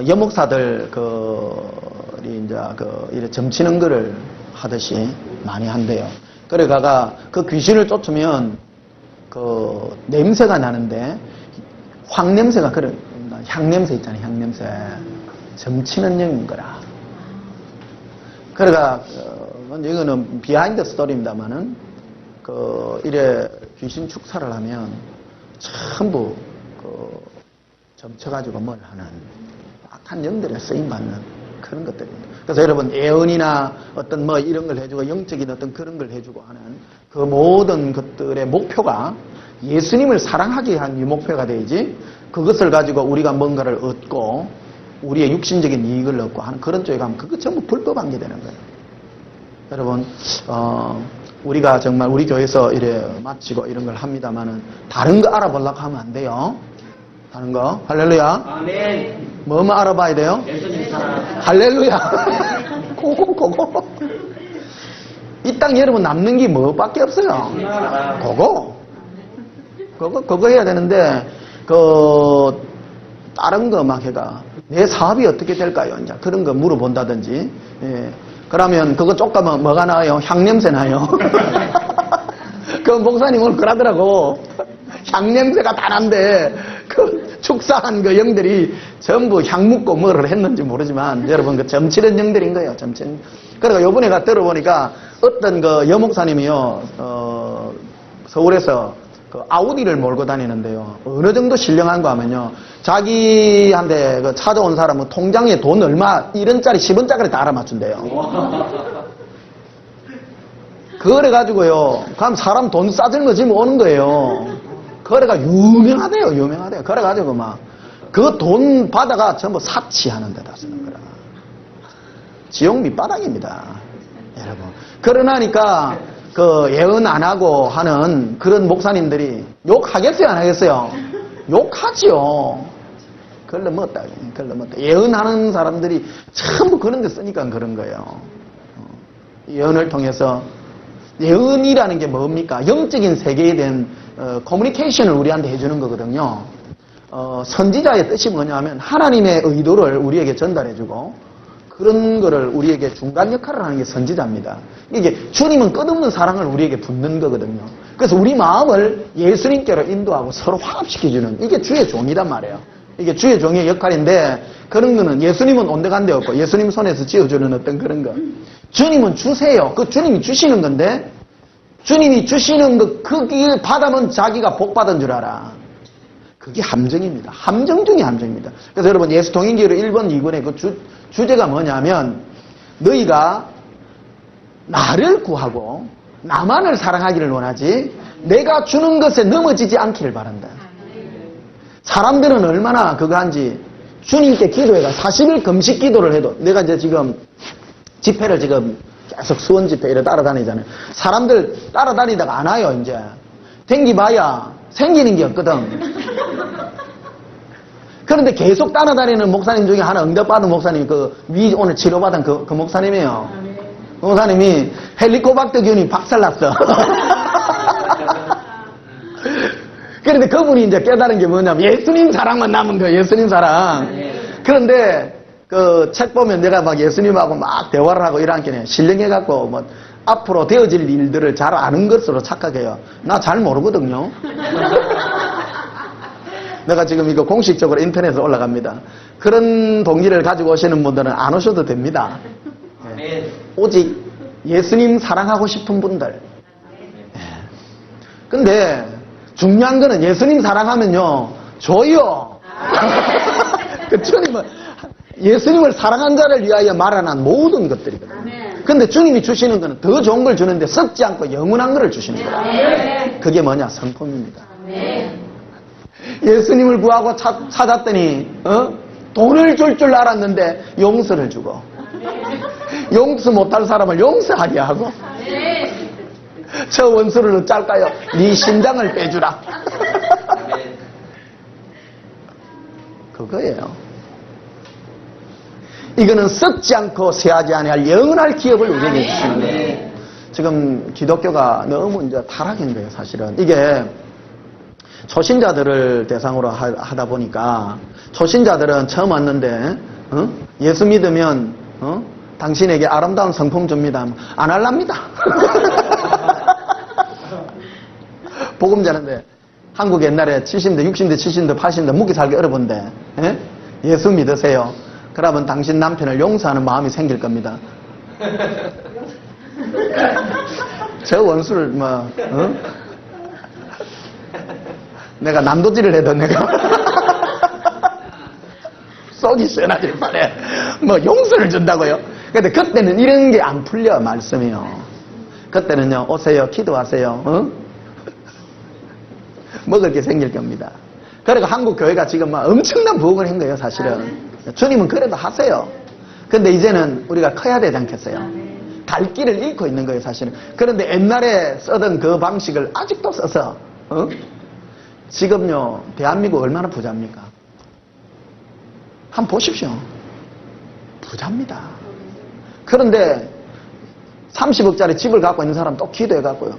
여목사들 이제 이래 점치는 거를 하듯이 많이 한대요. 그러다가 그 귀신을 쫓으면 그 냄새가 나는데 황 냄새가 그런 향 냄새 있잖아요. 향 냄새. 점치는 영인 거라. 그러니까 이거는 비하인드 스토리입니다만은 이래 귀신 축사를 하면 전부 점쳐가지고 뭘 하는 악한 영들에 쓰임 받는 그런 것들입니다. 그래서 여러분 예언이나 어떤 뭐 이런 걸 해주고 영적인 어떤 그런 걸 해주고 하는 그 모든 것들의 목표가 예수님을 사랑하게 한 이 목표가 되지, 그것을 가지고 우리가 뭔가를 얻고 우리의 육신적인 이익을 얻고 하는 그런 쪽에 가면 그거 전부 불법한 게 되는 거예요. 여러분 우리가 정말 우리 교회에서 이래 마치고 이런 걸 합니다만은 다른 거 알아보려고 하면 안 돼요. 다른 거. 할렐루야. 아멘. 뭐만 알아봐야 돼요? 예수님 사랑. 할렐루야. 고고. 이 땅 여러분 남는 게 뭐밖에 없어요. 그거 해야 되는데 다른 거 막 해가 내 사업이 어떻게 될까요? 이제 그런 거 물어본다든지. 예. 그러면 그거 쪽가면 뭐가 나요? 향냄새 나요. 그 목사님 오늘 그러더라고. 향냄새가 다 난데 그 축사한 그 영들이 전부 향 묻고 뭐를 했는지 모르지만 여러분 그 점치는 영들인 거예요. 점치는. 그러니까 요번에 가 들어보니까 어떤 그 여목사님이요 서울에서 그 아우디를 몰고 다니는데요. 어느 정도 신령한 거 하면요. 자기한테 그 찾아온 사람은 통장에 돈 얼마 1원짜리 10원짜리 다 알아맞춘대요. 그래가지고요. 그럼 사람 돈 싸질머지면 오는 거예요. 그래가 유명하대요. 그래가지고 그 돈 받아가 전부 사치하는 데다 쓰는 거라. 지옥 밑바닥입니다. 여러분. 그러나니까 그 예언 안 하고 하는 그런 목사님들이 욕하겠어요, 안 하겠어요? 욕하지요. 그걸로 뭐다. 예언하는 사람들이 전부 그런 데 쓰니까 그런 거예요. 예언을 통해서 예언이라는 게 뭡니까? 영적인 세계에 대한 커뮤니케이션을 우리한테 해주는 거거든요. 선지자의 뜻이 뭐냐면 하나님의 의도를 우리에게 전달해주고 그런 거를 우리에게 중간 역할을 하는 게 선지자입니다. 이게 주님은 끝없는 사랑을 우리에게 붓는 거거든요. 그래서 우리 마음을 예수님께로 인도하고 서로 화합시켜주는 이게 주의 종이란 말이에요. 이게 주의 종의 역할인데 그런 거는 예수님은 온데간데 없고 예수님 손에서 지어주는 어떤 그런 거. 주님은 주세요. 그 주님이 주시는 건데 주님이 주시는 그 받으면 자기가 복 받은 줄 알아. 그게 함정입니다. 함정 중에 함정입니다. 그래서 여러분 예수통행기로 1번, 2번의 그 주제가 뭐냐면 너희가 나를 구하고 나만을 사랑하기를 원하지 내가 주는 것에 넘어지지 않기를 바란다. 사람들은 얼마나 그거 한지 주님께 기도해가 40일 금식 기도를 해도 내가 이제 지금 집회를 지금 계속 수원 집회 이래 따라다니잖아요. 사람들 따라다니다가 안 와요. 이제 댕기봐야 생기는 게 없거든. 그런데 계속 따라다니는 목사님 중에 하나 응답받은 목사님이 오늘 치료받은 그 목사님이에요. 그 목사님이 헬리코박터균이 박살났어. 그런데 그분이 이제 깨달은 게 뭐냐면 예수님 사랑만 남은 거예요. 예수님 사랑. 그런데 그 책 보면 내가 막 예수님하고 막 대화를 하고 이러니까 신령해갖고 뭐 앞으로 되어질 일들을 잘 아는 것으로 착각해요. 나 잘 모르거든요. 내가 지금 이거 공식적으로 인터넷에 올라갑니다. 그런 동기를 가지고 오시는 분들은 안 오셔도 됩니다. 네. 오직 예수님 사랑하고 싶은 분들. 네. 근데 중요한 거는 예수님 사랑하면요, 줘요. 그 주님은 예수님을 사랑한 자를 위하여 마련한 모든 것들이거든요. 근데 주님이 주시는 거는 더 좋은 걸 주는데 썩지 않고 영원한 것을 주시는 거예요. 그게 뭐냐? 성품입니다. 예수님을 구하고 찾았더니 돈을 줄 줄 알았는데 용서를 주고 용서 못할 사람을 용서하게 하고 저 원수를 어쩔까요? 네 심장을 빼주라. 그거예요. 이거는 썩지 않고 쇠하지 아니할 영원할 기업을 우리에게 주시는 거예요. 지금 기독교가 너무 이제 타락인 거예요, 사실은. 이게 초신자들을 대상으로 하다 보니까 초신자들은 처음 왔는데 예수 믿으면 당신에게 아름다운 성품 줍니다. 안 할랍니다. 복음 전하는데 한국 옛날에 70대, 60대, 70대, 80대 묵기 살기 어려운데 예수 믿으세요. 그러면 당신 남편을 용서하는 마음이 생길 겁니다. 저 원수를 내가 난도질을 해도 내가 속이 시원하질 말해. 용서를 준다고요? 근데 그때는 이런 게 안 풀려, 말씀이요. 그때는요, 오세요, 기도하세요, 먹을 게 생길 겁니다. 그리고 한국 교회가 지금 엄청난 부흥을 한 거예요, 사실은. 주님은 그래도 하세요. 근데 이제는 우리가 커야 되지 않겠어요? 갈 길을 잃고 있는 거예요, 사실은. 그런데 옛날에 쓰던 그 방식을 아직도 써서, 지금요, 대한민국 얼마나 부자입니까? 한번 보십시오. 부자입니다. 그런데 30억짜리 집을 갖고 있는 사람 또 기도해갖고요.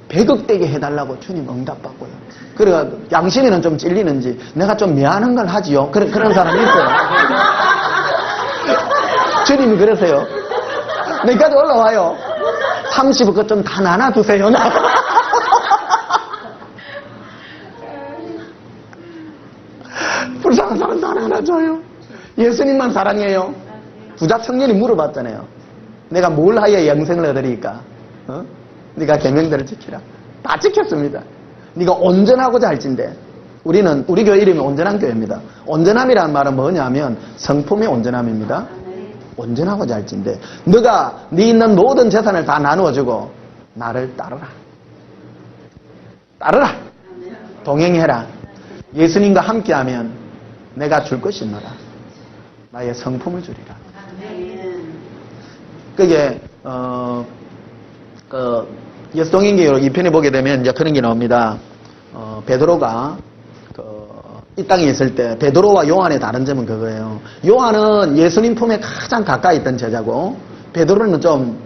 100억 되게 해달라고 주님 응답받고요. 그래가 양심에는 좀 찔리는지 내가 좀 미안한 걸 하지요. 그런 사람이 있어요. 주님이 그러세요. 내까지 올라와요. 30억 좀 다 나눠두세요. 불쌍한 사람 다 나눠줘요. 예수님만 사랑해요. 부자 청년이 물어봤잖아요. 내가 뭘 하여 영생을 얻으리까? 네가 계명들을 지키라. 다 지켰습니다. 네가 온전하고자 할진대. 우리 교회 이름이 온전한 교회입니다. 온전함이라는 말은 뭐냐면 성품의 온전함입니다. 온전하고자 할진대. 너가 네 있는 모든 재산을 다 나누어주고 나를 따르라. 따르라. 동행해라. 예수님과 함께하면 내가 줄 것이 있노라. 나의 성품을 주리라. 그게 예수동행기로 2편에 보게 되면 이제 그런 게 나옵니다. 베드로가 이 땅에 있을 때 베드로와 요한의 다른 점은 그거예요. 요한은 예수님 품에 가장 가까이 있던 제자고 베드로는 좀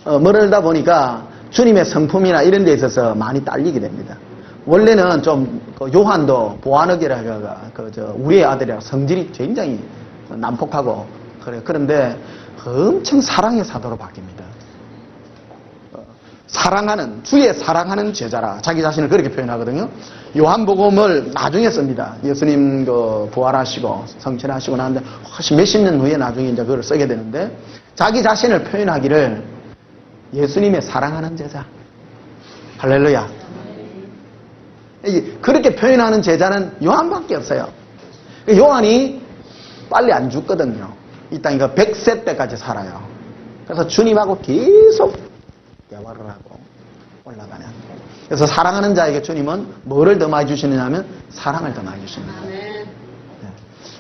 멀다 보니까 주님의 성품이나 이런 데 있어서 많이 딸리게 됩니다. 원래는 좀 요한도 보아너기라 우리의 아들이라 성질이 굉장히 난폭하고 그런데 엄청 사랑의 사도로 바뀝니다. 주의 사랑하는 제자라 자기 자신을 그렇게 표현하거든요. 요한복음을 나중에 씁니다. 예수님 부활하시고 성천하시고 나는데 훨씬 몇십 년 후에 나중에 이제 그걸 쓰게 되는데 자기 자신을 표현하기를 예수님의 사랑하는 제자. 할렐루야. 그렇게 표현하는 제자는 요한밖에 없어요. 요한이 빨리 안 죽거든요. 이 땅에 100세 때까지 살아요. 그래서 주님하고 계속 대화를 하고 올라가는. 그래서 사랑하는 자에게 주님은 뭐를 더 많이 주시느냐 하면 사랑을 더 많이 주십니다.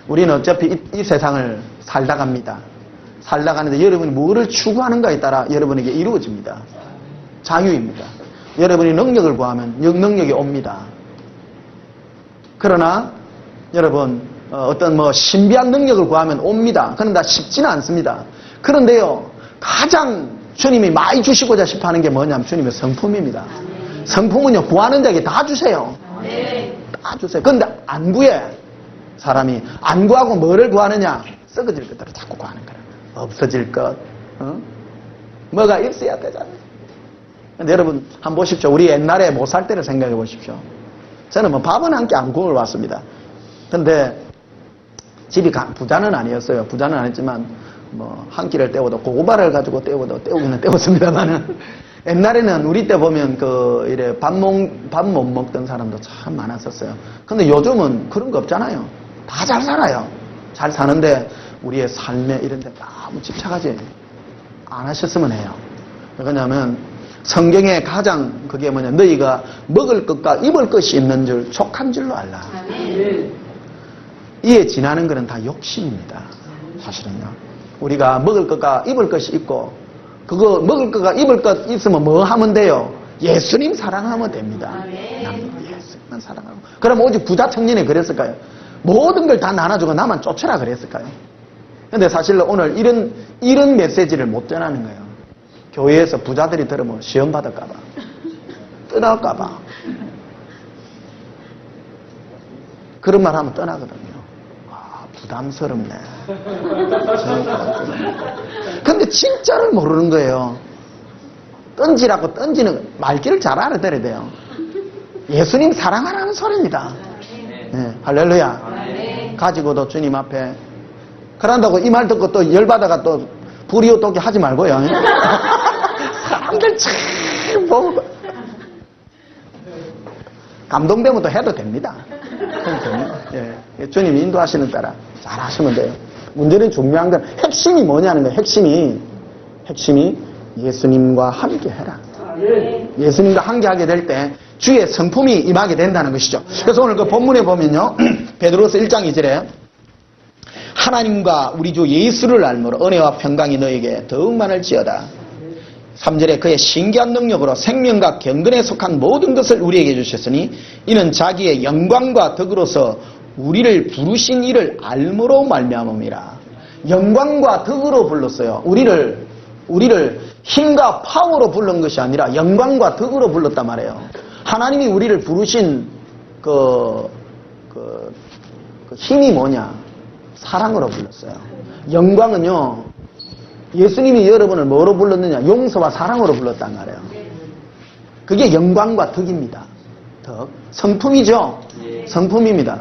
우리는 어차피 이 세상을 살다 갑니다. 살다 가는데 여러분이 뭐를 추구하는가에 따라 여러분에게 이루어집니다. 자유입니다. 여러분이 능력을 구하면 능력이 옵니다. 그러나 여러분 어떤 신비한 능력을 구하면 옵니다. 그런데 쉽지는 않습니다. 그런데요, 가장 주님이 많이 주시고자 싶어 하는 게 뭐냐면 주님의 성품입니다. 성품은요, 구하는 자에게 다 주세요. 다 주세요. 근데 안 구해. 사람이 안 구하고 뭐를 구하느냐? 썩어질 것들을 자꾸 구하는 거야. 없어질 것, 뭐가 있어야 되잖아요. 근데 여러분 한번 보십시오. 우리 옛날에 못 살 때를 생각해 보십시오. 저는 뭐 밥은 한 끼 안 구워 왔습니다. 근데 집이 부자는 아니었어요. 부자는 아니지만 뭐 한 끼를 때워도 고구마를 가지고 때우기는 때웠습니다만은 옛날에는 우리 때 보면 이래 밥 못 먹던 사람도 참 많았었어요. 근데 요즘은 그런 거 없잖아요. 다 잘 살아요. 잘 사는데 우리의 삶에 이런 데 너무 집착하지 안 하셨으면 해요. 왜냐하면 성경에 가장 그게 뭐냐, 너희가 먹을 것과 입을 것이 있는 줄 족한 줄로 알라. 이에 지나는 것은 다 욕심입니다. 사실은요. 우리가 먹을 것과 입을 것이 있고 그거 먹을 것과 입을 것 있으면 뭐 하면 돼요? 예수님 사랑하면 됩니다. 예수님만 사랑하고. 그럼 오직 부자 청년이 그랬을까요? 모든 걸 다 나눠주고 나만 쫓으라 그랬을까요? 근데 사실 오늘 이런 메시지를 못 전하는 거예요. 교회에서 부자들이 들으면 시험 받을까봐, 떠날까봐. 그런 말 하면 떠나거든요. 아, 부담스럽네. 근데 진짜를 모르는 거예요. 던지라고 던지는 말귀를 잘 알아들어야 돼요. 예수님 사랑하라는 소리입니다. 네, 할렐루야. 가지고도 주님 앞에 그런다고 이 말 듣고 또 열받아가 또 불이웃 돕기 하지 말고요. 사람들 참 보고 감동되면 또 해도 됩니다. 예, 주님 인도하시는 따라 잘 하시면 돼요. 문제는 중요한 건 핵심이 뭐냐는 거예요. 핵심이 예수님과 함께 해라. 예수님과 함께 하게 될 때 주의 성품이 임하게 된다는 것이죠. 그래서 오늘 그 본문에 보면요. 베드로서 1장 2절에 하나님과 우리 주 예수를 알므로 은혜와 평강이 너에게 더욱 많을지어다. 3절에 그의 신기한 능력으로 생명과 경건에 속한 모든 것을 우리에게 주셨으니 이는 자기의 영광과 덕으로서 우리를 부르신 이를 알므로 말미암음이라. 영광과 덕으로 불렀어요. 우리를 힘과 파워로 부른 것이 아니라 영광과 덕으로 불렀단 말이에요. 하나님이 우리를 부르신 그 힘이 뭐냐? 사랑으로 불렀어요. 영광은요, 예수님이 여러분을 뭐로 불렀느냐? 용서와 사랑으로 불렀단 말이에요. 그게 영광과 덕입니다. 덕. 성품이죠? 성품입니다.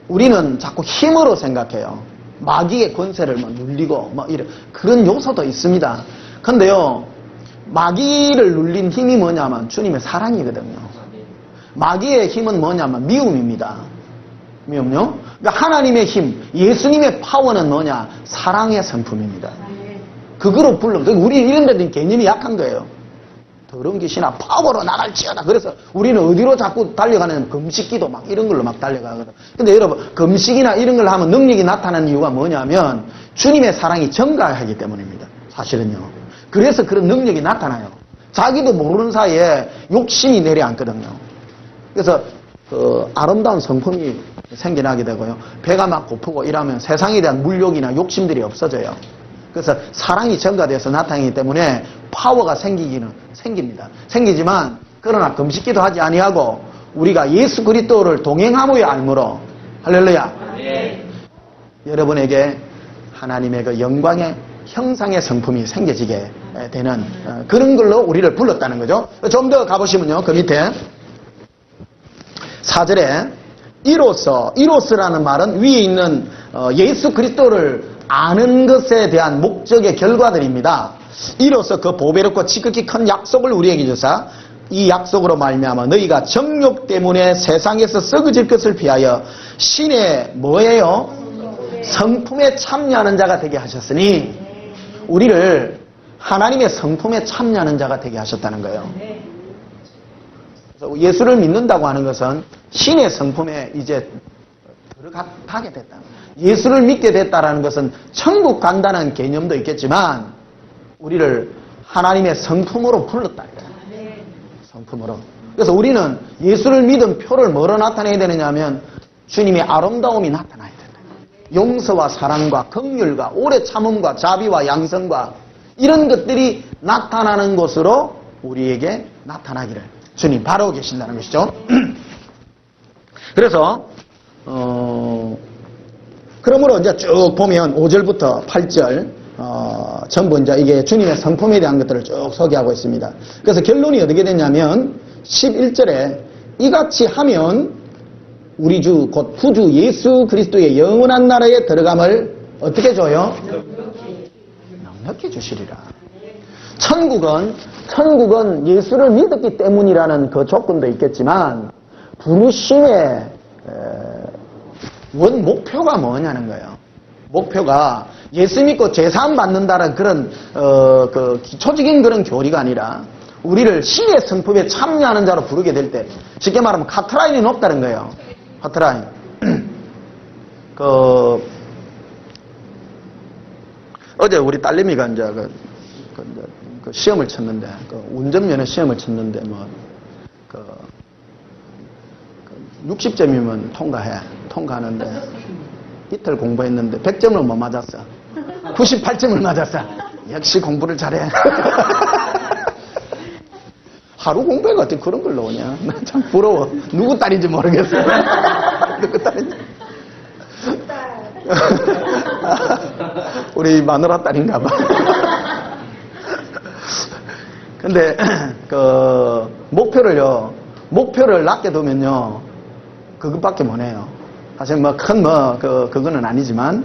우리는 자꾸 힘으로 생각해요. 마귀의 권세를 막 눌리고, 그런 요소도 있습니다. 근데요, 마귀를 눌린 힘이 뭐냐면 주님의 사랑이거든요. 마귀의 힘은 뭐냐면 미움입니다. 미움요? 그러니까 하나님의 힘, 예수님의 파워는 뭐냐? 사랑의 성품입니다. 그거로 불러. 우리 이런 데는 개념이 약한 거예요. 더러운 귀신아 파워로 나갈지어다. 그래서 우리는 어디로 자꾸 달려가는 금식기도 막 이런 걸로 막 달려가거든. 근데 여러분, 금식이나 이런 걸 하면 능력이 나타나는 이유가 뭐냐면 주님의 사랑이 증가하기 때문입니다. 사실은요. 그래서 그런 능력이 나타나요. 자기도 모르는 사이에 욕심이 내려앉거든요. 그래서 아름다운 성품이 생겨나게 되고요. 배가 막 고프고 이러면 세상에 대한 물욕이나 욕심들이 없어져요. 그래서 사랑이 증가돼서 나타나기 때문에 파워가 생깁니다. 생기지만 그러나 금식기도 하지 아니하고 우리가 예수 그리스도를 동행함의 알므로 할렐루야. 여러분에게 하나님의 그 영광의 형상의 성품이 생겨지게 되는 그런 걸로 우리를 불렀다는 거죠. 좀 더 가보시면요. 그 밑에 4절에 이로서라는 말은 위에 있는 예수 그리스도를 아는 것에 대한 목적의 결과들입니다. 이로써 그 보배롭고 지극히 큰 약속을 우리에게 주사 이 약속으로 말미암아 너희가 정욕 때문에 세상에서 썩어질 것을 피하여 신의 뭐예요? 성품에 참여하는 자가 되게 하셨으니 우리를 하나님의 성품에 참여하는 자가 되게 하셨다는 거예요. 그래서 예수를 믿는다고 하는 것은 신의 성품에 이제 들어가게 됐다. 예수를 믿게 됐다라는 것은 천국 간다는 개념도 있겠지만 우리를 하나님의 성품으로 불렀다. 성품으로. 그래서 우리는 예수를 믿은 표를 뭐로 나타내야 되느냐면 주님의 아름다움이 나타나야 된다. 용서와 사랑과 긍휼과 오래 참음과 자비와 양성과 이런 것들이 나타나는 것으로 우리에게 나타나기를. 주님 바로 계신다는 것이죠. 그래서 그러므로 이제 쭉 보면 5절부터 8절 전부 이제 이게 주님의 성품에 대한 것들을 쭉 소개하고 있습니다. 그래서 결론이 어떻게 되냐면 11절에 이같이 하면 우리 주 곧 구주 예수 그리스도의 영원한 나라에 들어감을 어떻게 줘요? 넉넉히 주시리라. 천국은 예수를 믿었기 때문이라는 그 조건도 있겠지만 부르심의 원 목표가 뭐냐는 거예요. 목표가 예수 믿고 제사함 받는다는 그런 그 기초적인 그런 교리가 아니라 우리를 신의 성품에 참여하는 자로 부르게 될 때 쉽게 말하면 카트라인이 높다는 거예요. 카트라인. 어제 우리 딸내미가 이제 그 시험을 쳤는데 운전면허 시험을 쳤는데 60점이면 통과하는데 이틀 공부했는데 100점을 못 맞았어. 98점을 맞았어. 역시 공부를 잘해. 하루 공부해가 어떻게 그런 걸 넣으냐. 나 참 부러워. 누구 딸인지 모르겠어. 누구 딸인지. 우리 마누라 딸인가 봐. 근데 목표를 낮게 두면요 그것밖에 못 해요. 사실 그거는 아니지만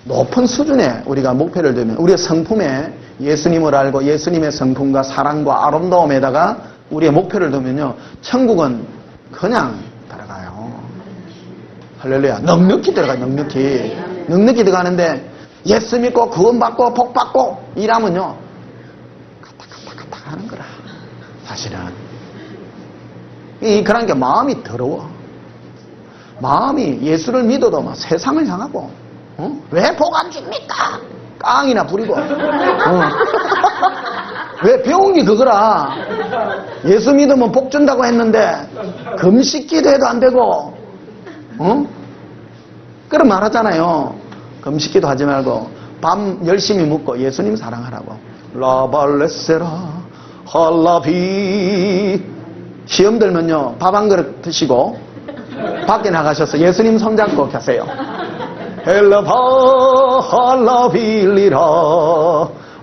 높은 수준에 우리가 목표를 두면 우리의 성품에 예수님을 알고 예수님의 성품과 사랑과 아름다움에다가 우리의 목표를 두면요 천국은 그냥 들어가요. 할렐루야. 넉넉히 들어가요. 넉넉히 들어가는데 예수 믿고 구원받고 복받고 이러면요 가탁 하는 거라. 사실은 그러니까 마음이 더러워. 마음이 예수를 믿어도 막 세상을 향하고 왜 복 안 줍니까? 깡이나 부리고 왜 배운 게 그거라. 예수 믿으면 복 준다고 했는데 금식기도 해도 안 되고 그런 말 하잖아요. 금식기도 하지 말고 밤 열심히 묵고 예수님 사랑하라고. 라발레세라 할라비. 시험 들면요 밥 한 그릇 드시고 밖에 나가셔서 예수님 손잡고 가세요. 헬라바 할라빌리라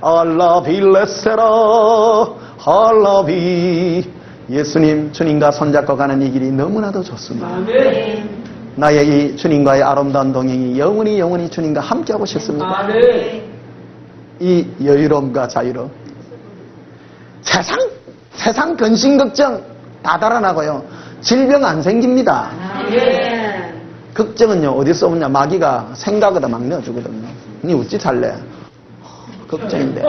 알라빌레세라 할라비. 예수님 주님과 손잡고 가는 이 길이 너무나도 좋습니다. 아멘. 나의 이 주님과의 아름다운 동행이 영원히 주님과 함께하고 싶습니다. 아멘. 이 여유로움과 자유로움. 세상 근심 걱정 다 달아나고요 질병 안 생깁니다. 아멘. 걱정은요 어디서 오냐. 마귀가 생각보다 막 넣어주거든요. 니 어찌 살래? 걱정인데.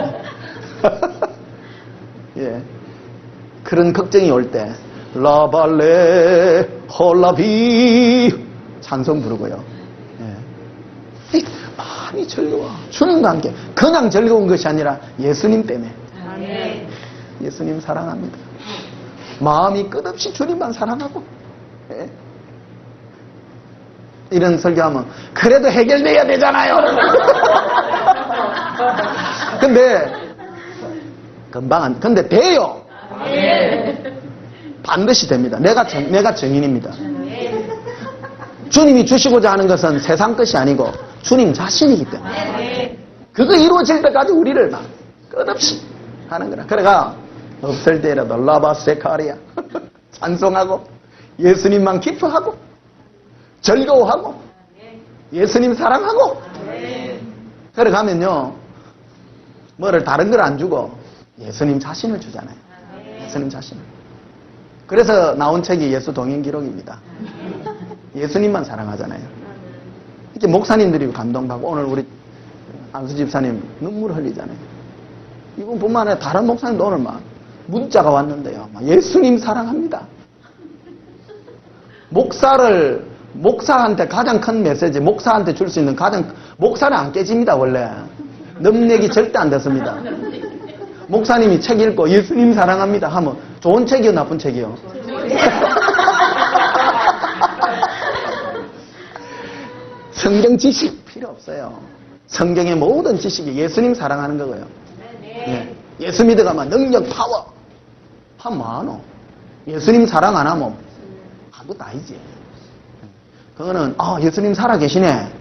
예. 그런 걱정이 올 때 라발레 홀라비 찬송 부르고요. 예. 많이 즐거워. 주님과 함께. 그냥 즐거운 것이 아니라 예수님 때문에. 아멘. 예수님 사랑합니다. 마음이 끝없이 주님만 사랑하고. 예. 이런 설교하면 그래도 해결돼야 되잖아요. 근데 돼요. 반드시 됩니다. 내가 증인입니다. 주님이 주시고자 하는 것은 세상 것이 아니고 주님 자신이기 때문에 그거 이루어질 때까지 우리를 막 끝없이 하는 거라. 그래가 없을 때라도 라바세카리아 찬송하고 예수님만 기뻐하고 즐거워하고 예수님 사랑하고 그래 가면요 뭐를 다른 걸 안 주고 예수님 자신을 주잖아요. 예수님 자신을. 그래서 나온 책이 예수 동행 기록입니다. 예수님만 사랑하잖아요. 이렇게 목사님들이 감동받고 오늘 우리 안수 집사님 눈물 흘리잖아요. 이분뿐만 아니라 다른 목사님도 오늘 막 문자가 왔는데요. 막 예수님 사랑합니다. 목사한테 가장 큰 메시지, 목사한테 줄 수 있는 목사는 안 깨집니다, 원래. 넘내기 절대 안 됐습니다. 목사님이 책 읽고 예수님 사랑합니다 하면 좋은 책이요, 나쁜 책이요? 성경 지식 필요 없어요. 성경의 모든 지식이 예수님 사랑하는 거고요. 예. 예수 믿어가면 능력, 파워, 한 많어. 예수님 사랑 안 하면 아무것도 아니지. 그거는 예수님 살아계시네.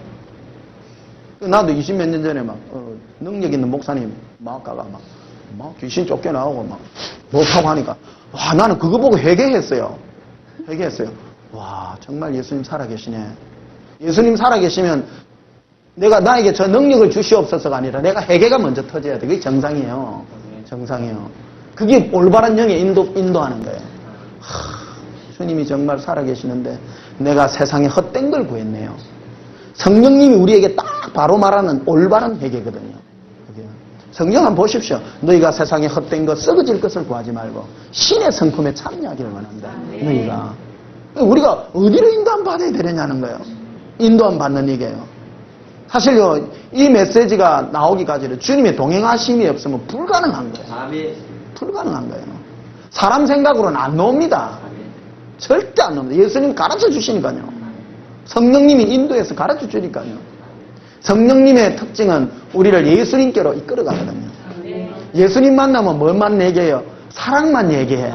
나도 20몇 년 전에 막 능력 있는 목사님 막 가가 막 귀신 쫓겨나오고 막 못하고 하니까 와, 나는 그거 보고 회개했어요. 와, 정말 예수님 살아계시네. 예수님 살아계시면 나에게 저 능력을 주시옵소서가 아니라 내가 회개가 먼저 터져야 돼. 그게 정상이에요. 그게 올바른 영에 인도하는 거예요. 주님이 정말 살아계시는데 내가 세상에 헛된 걸 구했네요. 성령님이 우리에게 딱 바로 말하는 올바른 회개거든요. 성경 한번 보십시오. 너희가 세상에 헛된 것, 썩어질 것을 구하지 말고 신의 성품에 참여하기를 원한다. 너희가. 우리가 어디로 인도함 받아야 되느냐는 거예요. 인도함 받는 얘기예요. 사실요, 이 메시지가 나오기까지는 주님의 동행하심이 없으면 불가능한 거예요. 불가능한 거예요. 사람 생각으로는 안 나옵니다. 절대 안 나옵니다. 예수님 가르쳐 주시니까요. 성령님이 인도해서 가르쳐 주니까요. 성령님의 특징은 우리를 예수님께로 이끌어가거든요. 예수님 만나면 뭘만 얘기해요? 사랑만 얘기해.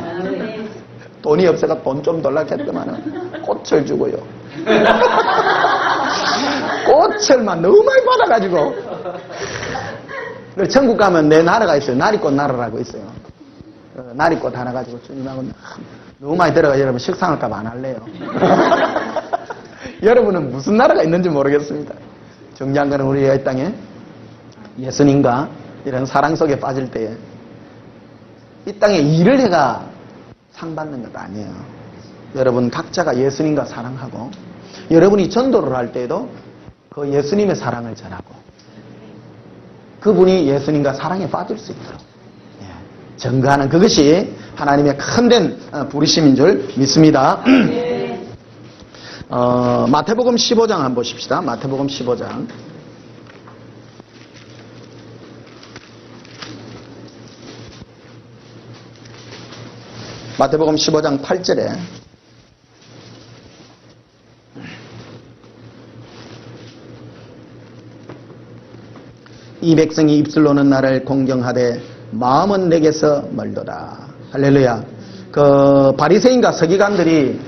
돈이 없어가 돈 좀 달라했더만은 꽃을 주고요. 꽃을만 너무 많이 받아가지고. 천국 가면 내 나라가 있어요. 나리꽃 나라라고 있어요. 나리꽃 하나 가지고 주님하고 너무 많이 들어가 여러분 식상할까봐 안 할래요. 여러분은 무슨 나라가 있는지 모르겠습니다. 중요한 거는 우리가 이 땅에 예수님과 이런 사랑 속에 빠질 때에 이 땅에 일을 해가 상 받는 것 아니에요. 여러분 각자가 예수님과 사랑하고 여러분이 전도를 할 때에도 그 예수님의 사랑을 전하고 그분이 예수님과 사랑에 빠질 수 있도록 증거하는 그것이 하나님의 큰된 부르심인 줄 믿습니다. 마태복음 15장 한번 보십시다. 마태복음 15장. 마태복음 15장 8절에 이 백성이 입술로는 나를 공경하되 마음은 내게서 멀도다. 할렐루야. 그 바리새인과 서기관들이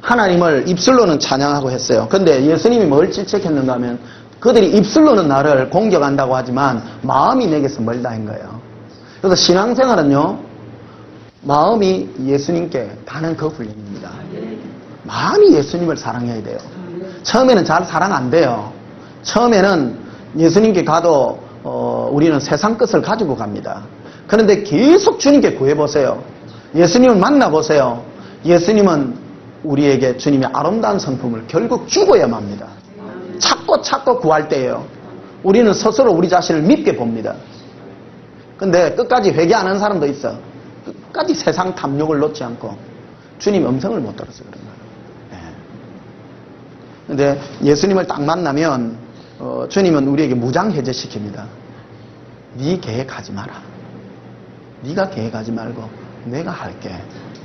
하나님을 입술로는 찬양하고 했어요. 근데 예수님이 뭘 질책했는가 하면 그들이 입술로는 나를 공격한다고 하지만 마음이 내게서 멀다 한 거예요. 그래서 신앙생활은요, 마음이 예수님께 가는 그 훈련입니다. 마음이 예수님을 사랑해야 돼요. 처음에는 잘 사랑 안 돼요. 처음에는 예수님께 가도 우리는 세상 것을 가지고 갑니다. 그런데 계속 주님께 구해보세요. 예수님을 만나보세요. 예수님은 우리에게 주님의 아름다운 성품을 결국 주고야만 합니다. 찾고 구할 때예요. 우리는 스스로 우리 자신을 밉게 봅니다. 근데 끝까지 회개 안 하는 사람도 있어. 끝까지 세상 탐욕을 놓지 않고 주님 음성을 못 들어서 그런 거예요. 근데 예수님을 딱 만나면 주님은 우리에게 무장해제시킵니다. 네 계획하지 마라. 네가 계획하지 말고 내가 할게.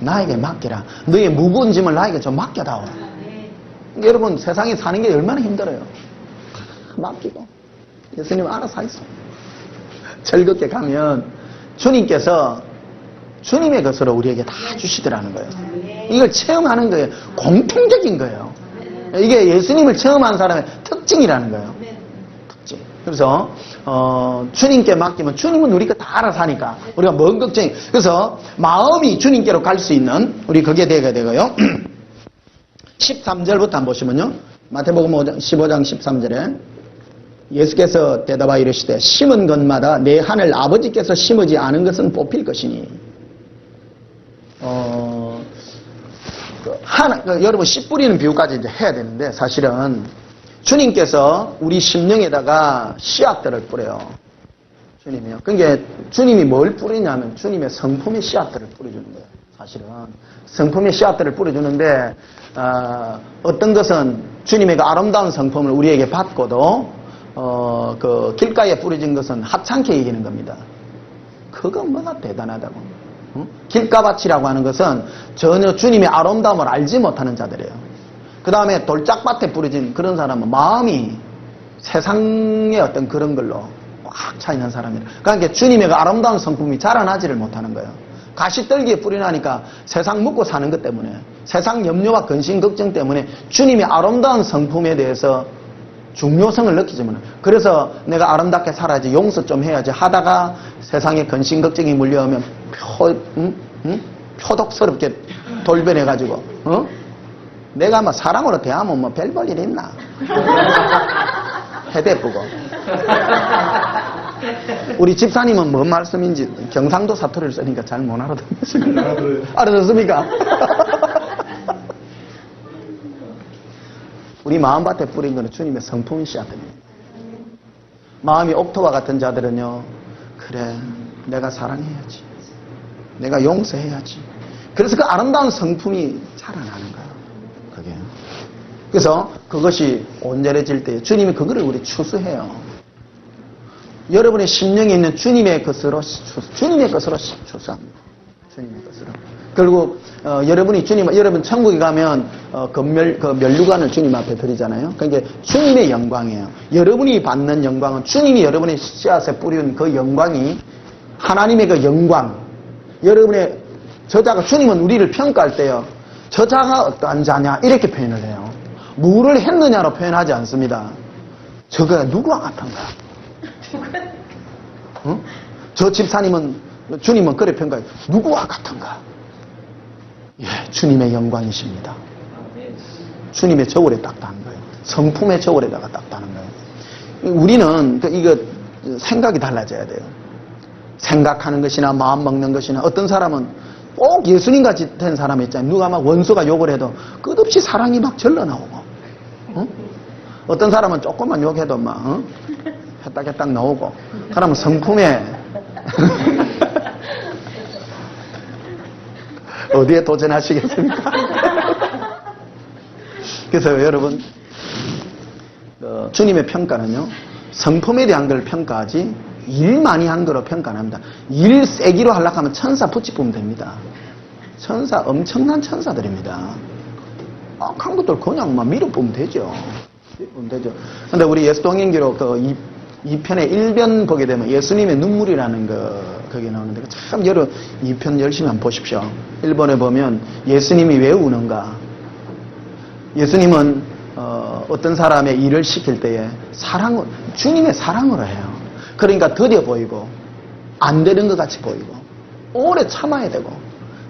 나에게 맡기라. 너의 무거운 짐을 나에게 좀 맡겨다오. 그러니까 여러분 세상에 사는 게 얼마나 힘들어요. 맡기고 예수님 알아서 하있어. 즐겁게 가면 주님께서 주님의 것으로 우리에게 다 주시더라는 거예요. 이걸 체험하는 거예요. 공통적인 거예요. 이게 예수님을 체험한 사람의 특징이라는 거예요. 특징. 그래서 주님께 맡기면 주님은 우리가 다 알아서 하니까 우리가 뭔 걱정이. 그래서 마음이 주님께로 갈 수 있는 우리 그게 되게 되고요. 13절부터 한번 보시면요. 마태복음 15장 13절에 예수께서 대답하여 이르시되 심은 것마다 내 하늘 아버지께서 심으지 않은 것은 뽑힐 것이니 여러분 씨 뿌리는 비유까지 이제 해야 되는데 사실은 주님께서 우리 심령에다가 씨앗들을 뿌려요. 주님이요. 그러니까 주님이 뭘 뿌리냐면 주님의 성품의 씨앗들을 뿌려주는 거예요. 사실은 성품의 씨앗들을 뿌려주는데 어떤 것은 주님의 그 아름다운 성품을 우리에게 받고도 그 길가에 뿌려진 것은 하찮게 이기는 겁니다. 그건 뭐가 대단하다고. 길가밭이라고 하는 것은 전혀 주님의 아름다움을 알지 못하는 자들이에요. 그 다음에 돌짝밭에 뿌려진 그런 사람은 마음이 세상의 어떤 그런 걸로 꽉 차 있는 사람이에요. 그러니까 주님의 그 아름다운 성품이 자라나지를 못하는 거예요. 가시떨기에 뿌리 나니까 세상 먹고 사는 것 때문에, 세상 염려와 근심 걱정 때문에 주님의 아름다운 성품에 대해서 중요성을 느끼지만, 그래서 내가 아름답게 살아야지, 용서 좀 해야지 하다가 세상에 근심 걱정이 물려오면 표독스럽게 돌변해가지고 내가 뭐 사랑으로 대하면 뭐 별 볼 일 있나? 해대쁘고. 우리 집사님은 뭔 말씀인지 경상도 사투리를 쓰니까 잘 못 알아듣습니다. 알아듣습니까? 우리 마음밭에 뿌린 거는 주님의 성품이 씨앗입니다. 마음이 옥토와 같은 자들은요, 그래, 내가 사랑해야지, 내가 용서해야지. 그래서 그 아름다운 성품이 자라나는 거예요. 그게. 그래서 그것이 온전해질 때 주님이 그거를 우리 추수해요. 여러분의 심령에 있는 주님의 것으로 추수합니다. 주님의 것으로. 결국 여러분이 여러분 천국에 가면 면류관을 주님 앞에 드리잖아요. 그러니까 주님의 영광이에요. 여러분이 받는 영광은 주님이 여러분의 씨앗에 뿌린 그 영광이 하나님의 그 영광. 여러분의 저자가, 주님은 우리를 평가할 때요, 저자가 어떠한 자냐 이렇게 표현을 해요. 뭐를 했느냐로 표현하지 않습니다. 저가 누구와 같은가? 응? 저 집사님은, 주님은 그래 평가해요. 누구와 같은가? 예, 주님의 영광이십니다. 주님의 저울에 딱 다는 거예요. 성품의 저울에다가 딱 다는 거예요. 우리는 이거 생각이 달라져야 돼요. 생각하는 것이나 마음 먹는 것이나, 어떤 사람은 꼭 예수님같이 된 사람이 있잖아요. 누가 막 원수가 욕을 해도 끝없이 사랑이 막 절러 나오고, 어떤 사람은 조금만 욕해도 막 해딱해딱 나오고. 그러면 성품에 어디에 도전하시겠습니까? 그래서 여러분, 주님의 평가는요, 성품에 대한 걸 평가하지 일 많이 한 거로 평가 안 합니다. 일 세기로 하려고 하면 천사 붙이보면 됩니다. 천사, 엄청난 천사들입니다. 악한 것들 그냥 막 밀어보면 되죠. 근데 우리 예수동행기록 그 2편의 1변 보게 되면 예수님의 눈물이라는 거기 나오는데, 참 여러분 2편 열심히 한번 보십시오. 1번에 보면 예수님이 왜 우는가? 예수님은 어떤 사람의 일을 시킬 때에 주님의 사랑으로 해요. 그러니까 더뎌 보이고 안 되는 것 같이 보이고 오래 참아야 되고,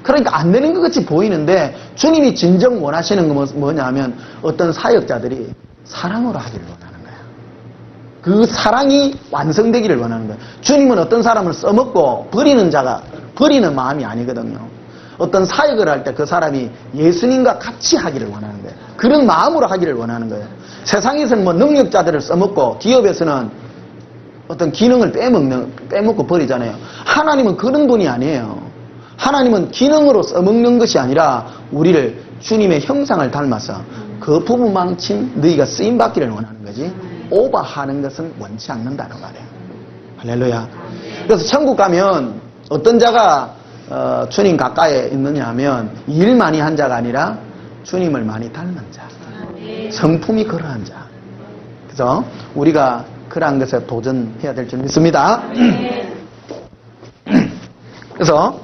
그러니까 안 되는 것 같이 보이는데 주님이 진정 원하시는 건 뭐냐면 어떤 사역자들이 사랑으로 하기를 원하는 거예요. 그 사랑이 완성되기를 원하는 거예요. 주님은 어떤 사람을 써먹고 버리는 마음이 아니거든요. 어떤 사역을 할 때 그 사람이 예수님과 같이 하기를 원하는 거예요. 그런 마음으로 하기를 원하는 거예요. 세상에서는 뭐 능력자들을 써먹고 기업에서는 어떤 기능을 빼먹고 버리잖아요. 하나님은 그런 분이 아니에요. 하나님은 기능으로 써먹는 것이 아니라 우리를 주님의 형상을 닮아서 그 부분만큼 너희가 쓰임받기를 원하는 거지, 오버하는 것은 원치 않는다는 말이에요. 할렐루야. 그래서 천국 가면 어떤 자가 주님 가까이에 있느냐 하면 일 많이 한 자가 아니라 주님을 많이 닮은 자, 성품이 그러한 자. 그래서 우리가 그러한 것에 도전해야 될 줄 믿습니다. 그래서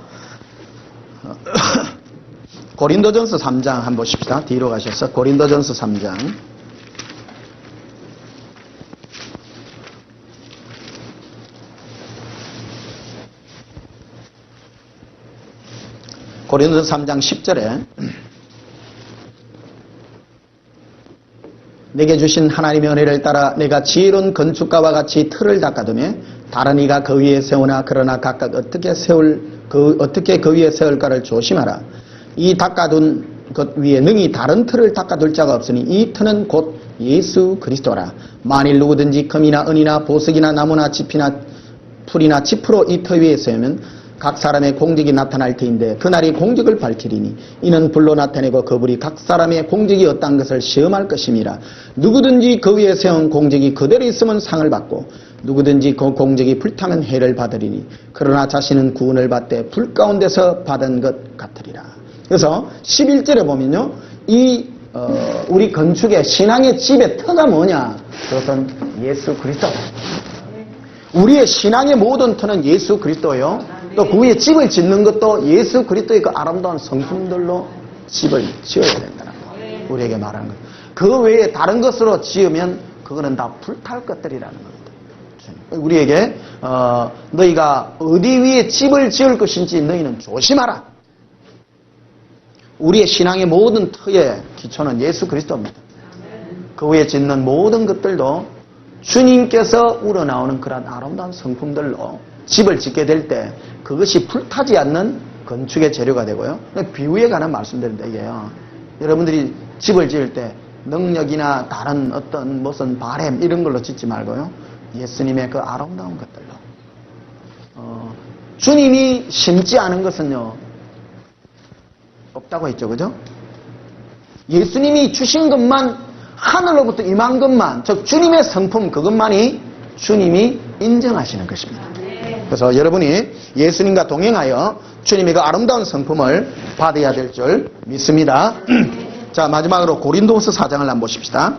고린도전서 3장 한번 보십시다. 뒤로 가셔서 고린도전서 3장. 고린도전서 3장 10절에 내게 주신 하나님의 은혜를 따라 내가 지혜로운 건축가와 같이 틀을 닦아두며 다른 이가 그 위에 세우나 그러나 각각 어떻게 그 위에 세울까를 조심하라. 이 닦아둔 것 위에 능히 다른 틀을 닦아둘 자가 없으니 이 틀은 곧 예수 그리스도라. 만일 누구든지 금이나 은이나 보석이나 나무나 짚이나 풀이나 짚으로 이 터 위에 세우면 각 사람의 공직이 나타날 터인데 그날이 공직을 밝히리니 이는 불로 나타내고 그 불이 각 사람의 공직이 어떤 것을 시험할 것임이라. 누구든지 그 위에 세운 공직이 그대로 있으면 상을 받고 누구든지 그 공직이 불타면 해를 받으리니 그러나 자신은 구원을 받되 불 가운데서 받은 것 같으리라. 그래서 11절에 보면요, 우리 건축의 신앙의 집의 터가 뭐냐? 그것은 예수 그리스도. 우리의 신앙의 모든 터는 예수 그리스도요. 또 그 위에 집을 짓는 것도 예수 그리스도의 그 아름다운 성품들로 집을 지어야 된다는 거. 우리에게 말하는 것. 그 외에 다른 것으로 지으면 그거는 다 불탈 것들이라는 겁니다. 우리에게 너희가 어디 위에 집을 지을 것인지 너희는 조심하라. 우리의 신앙의 모든 터의 기초는 예수 그리스도입니다. 그 위에 짓는 모든 것들도 주님께서 우러나오는 그런 아름다운 성품들로 집을 짓게 될 때 그것이 불타지 않는 건축의 재료가 되고요. 비유에 관한 말씀드린다 이게요. 여러분들이 집을 지을 때 능력이나 다른 어떤 무슨 바램 이런 걸로 짓지 말고요. 예수님의 그 아름다운 것들로. 주님이 심지 않은 것은요. 없다고 했죠. 그죠? 예수님이 주신 것만 하늘로부터 임한 것만 즉 주님의 성품 그것만이 주님이 인정하시는 것입니다. 그래서 여러분이 예수님과 동행하여 주님의 그 아름다운 성품을 받아야 될 줄 믿습니다. 자, 마지막으로 고린도후서 4장을 한번 보십시다.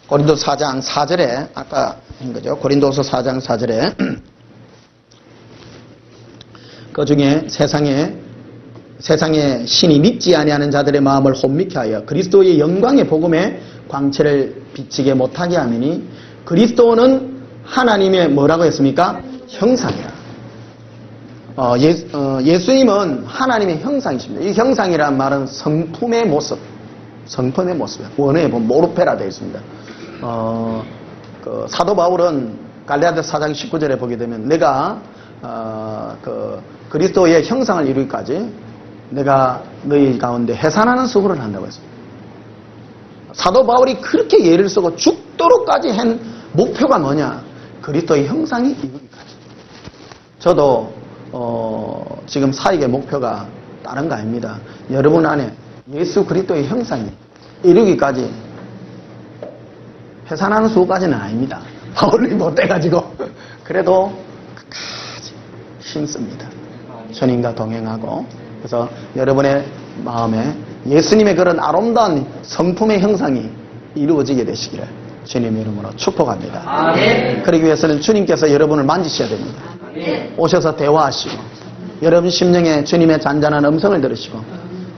고린도서 4장 4절에 아까 한 거죠. 고린도서 4장 4절에 그 중에 세상에 신이 믿지 아니하는 자들의 마음을 혼미케 하여 그리스도의 영광의 복음에 광채를 비치게 못하게 하느니 그리스도는 하나님의 뭐라고 했습니까? 형상이라. 예수님은 하나님의 형상이십니다. 이 형상이란 말은 성품의 모습, 성품의 모습이에요. 원어에 보면 모르페라 되어 있습니다. 그 사도 바울은 갈라디아서 4장 19절에 보게 되면 내가 그리스도의 형상을 이루기까지 내가 너희 가운데 해산하는 수고를 한다고 했습니다. 사도 바울이 그렇게 예를 쓰고 죽도록까지 한 목표가 뭐냐? 그리스도의 형상이 이루기까지. 저도 지금 사역의 목표가 다른 거 아닙니다. 여러분 안에 예수 그리스도의 형상이 이루기까지 해산하는 수고까지는 아닙니다. 바울이 못돼가지고 그래도 끝까지 힘씁니다. 주님과 동행하고 그래서 여러분의 마음에 예수님의 그런 아름다운 성품의 형상이 이루어지게 되시기를 주님의 이름으로 축복합니다. 아멘. 그러기 위해서는 주님께서 여러분을 만지셔야 됩니다. 아멘. 오셔서 대화하시고 여러분 심령에 주님의 잔잔한 음성을 들으시고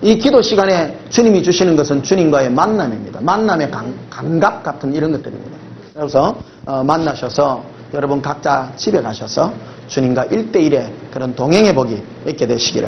이 기도 시간에 주님이 주시는 것은 주님과의 만남입니다. 만남의 감각 같은 이런 것들입니다. 그래서 만나셔서 여러분 각자 집에 가셔서 주님과 1대1의 그런 동행의 복이 있게 되시기를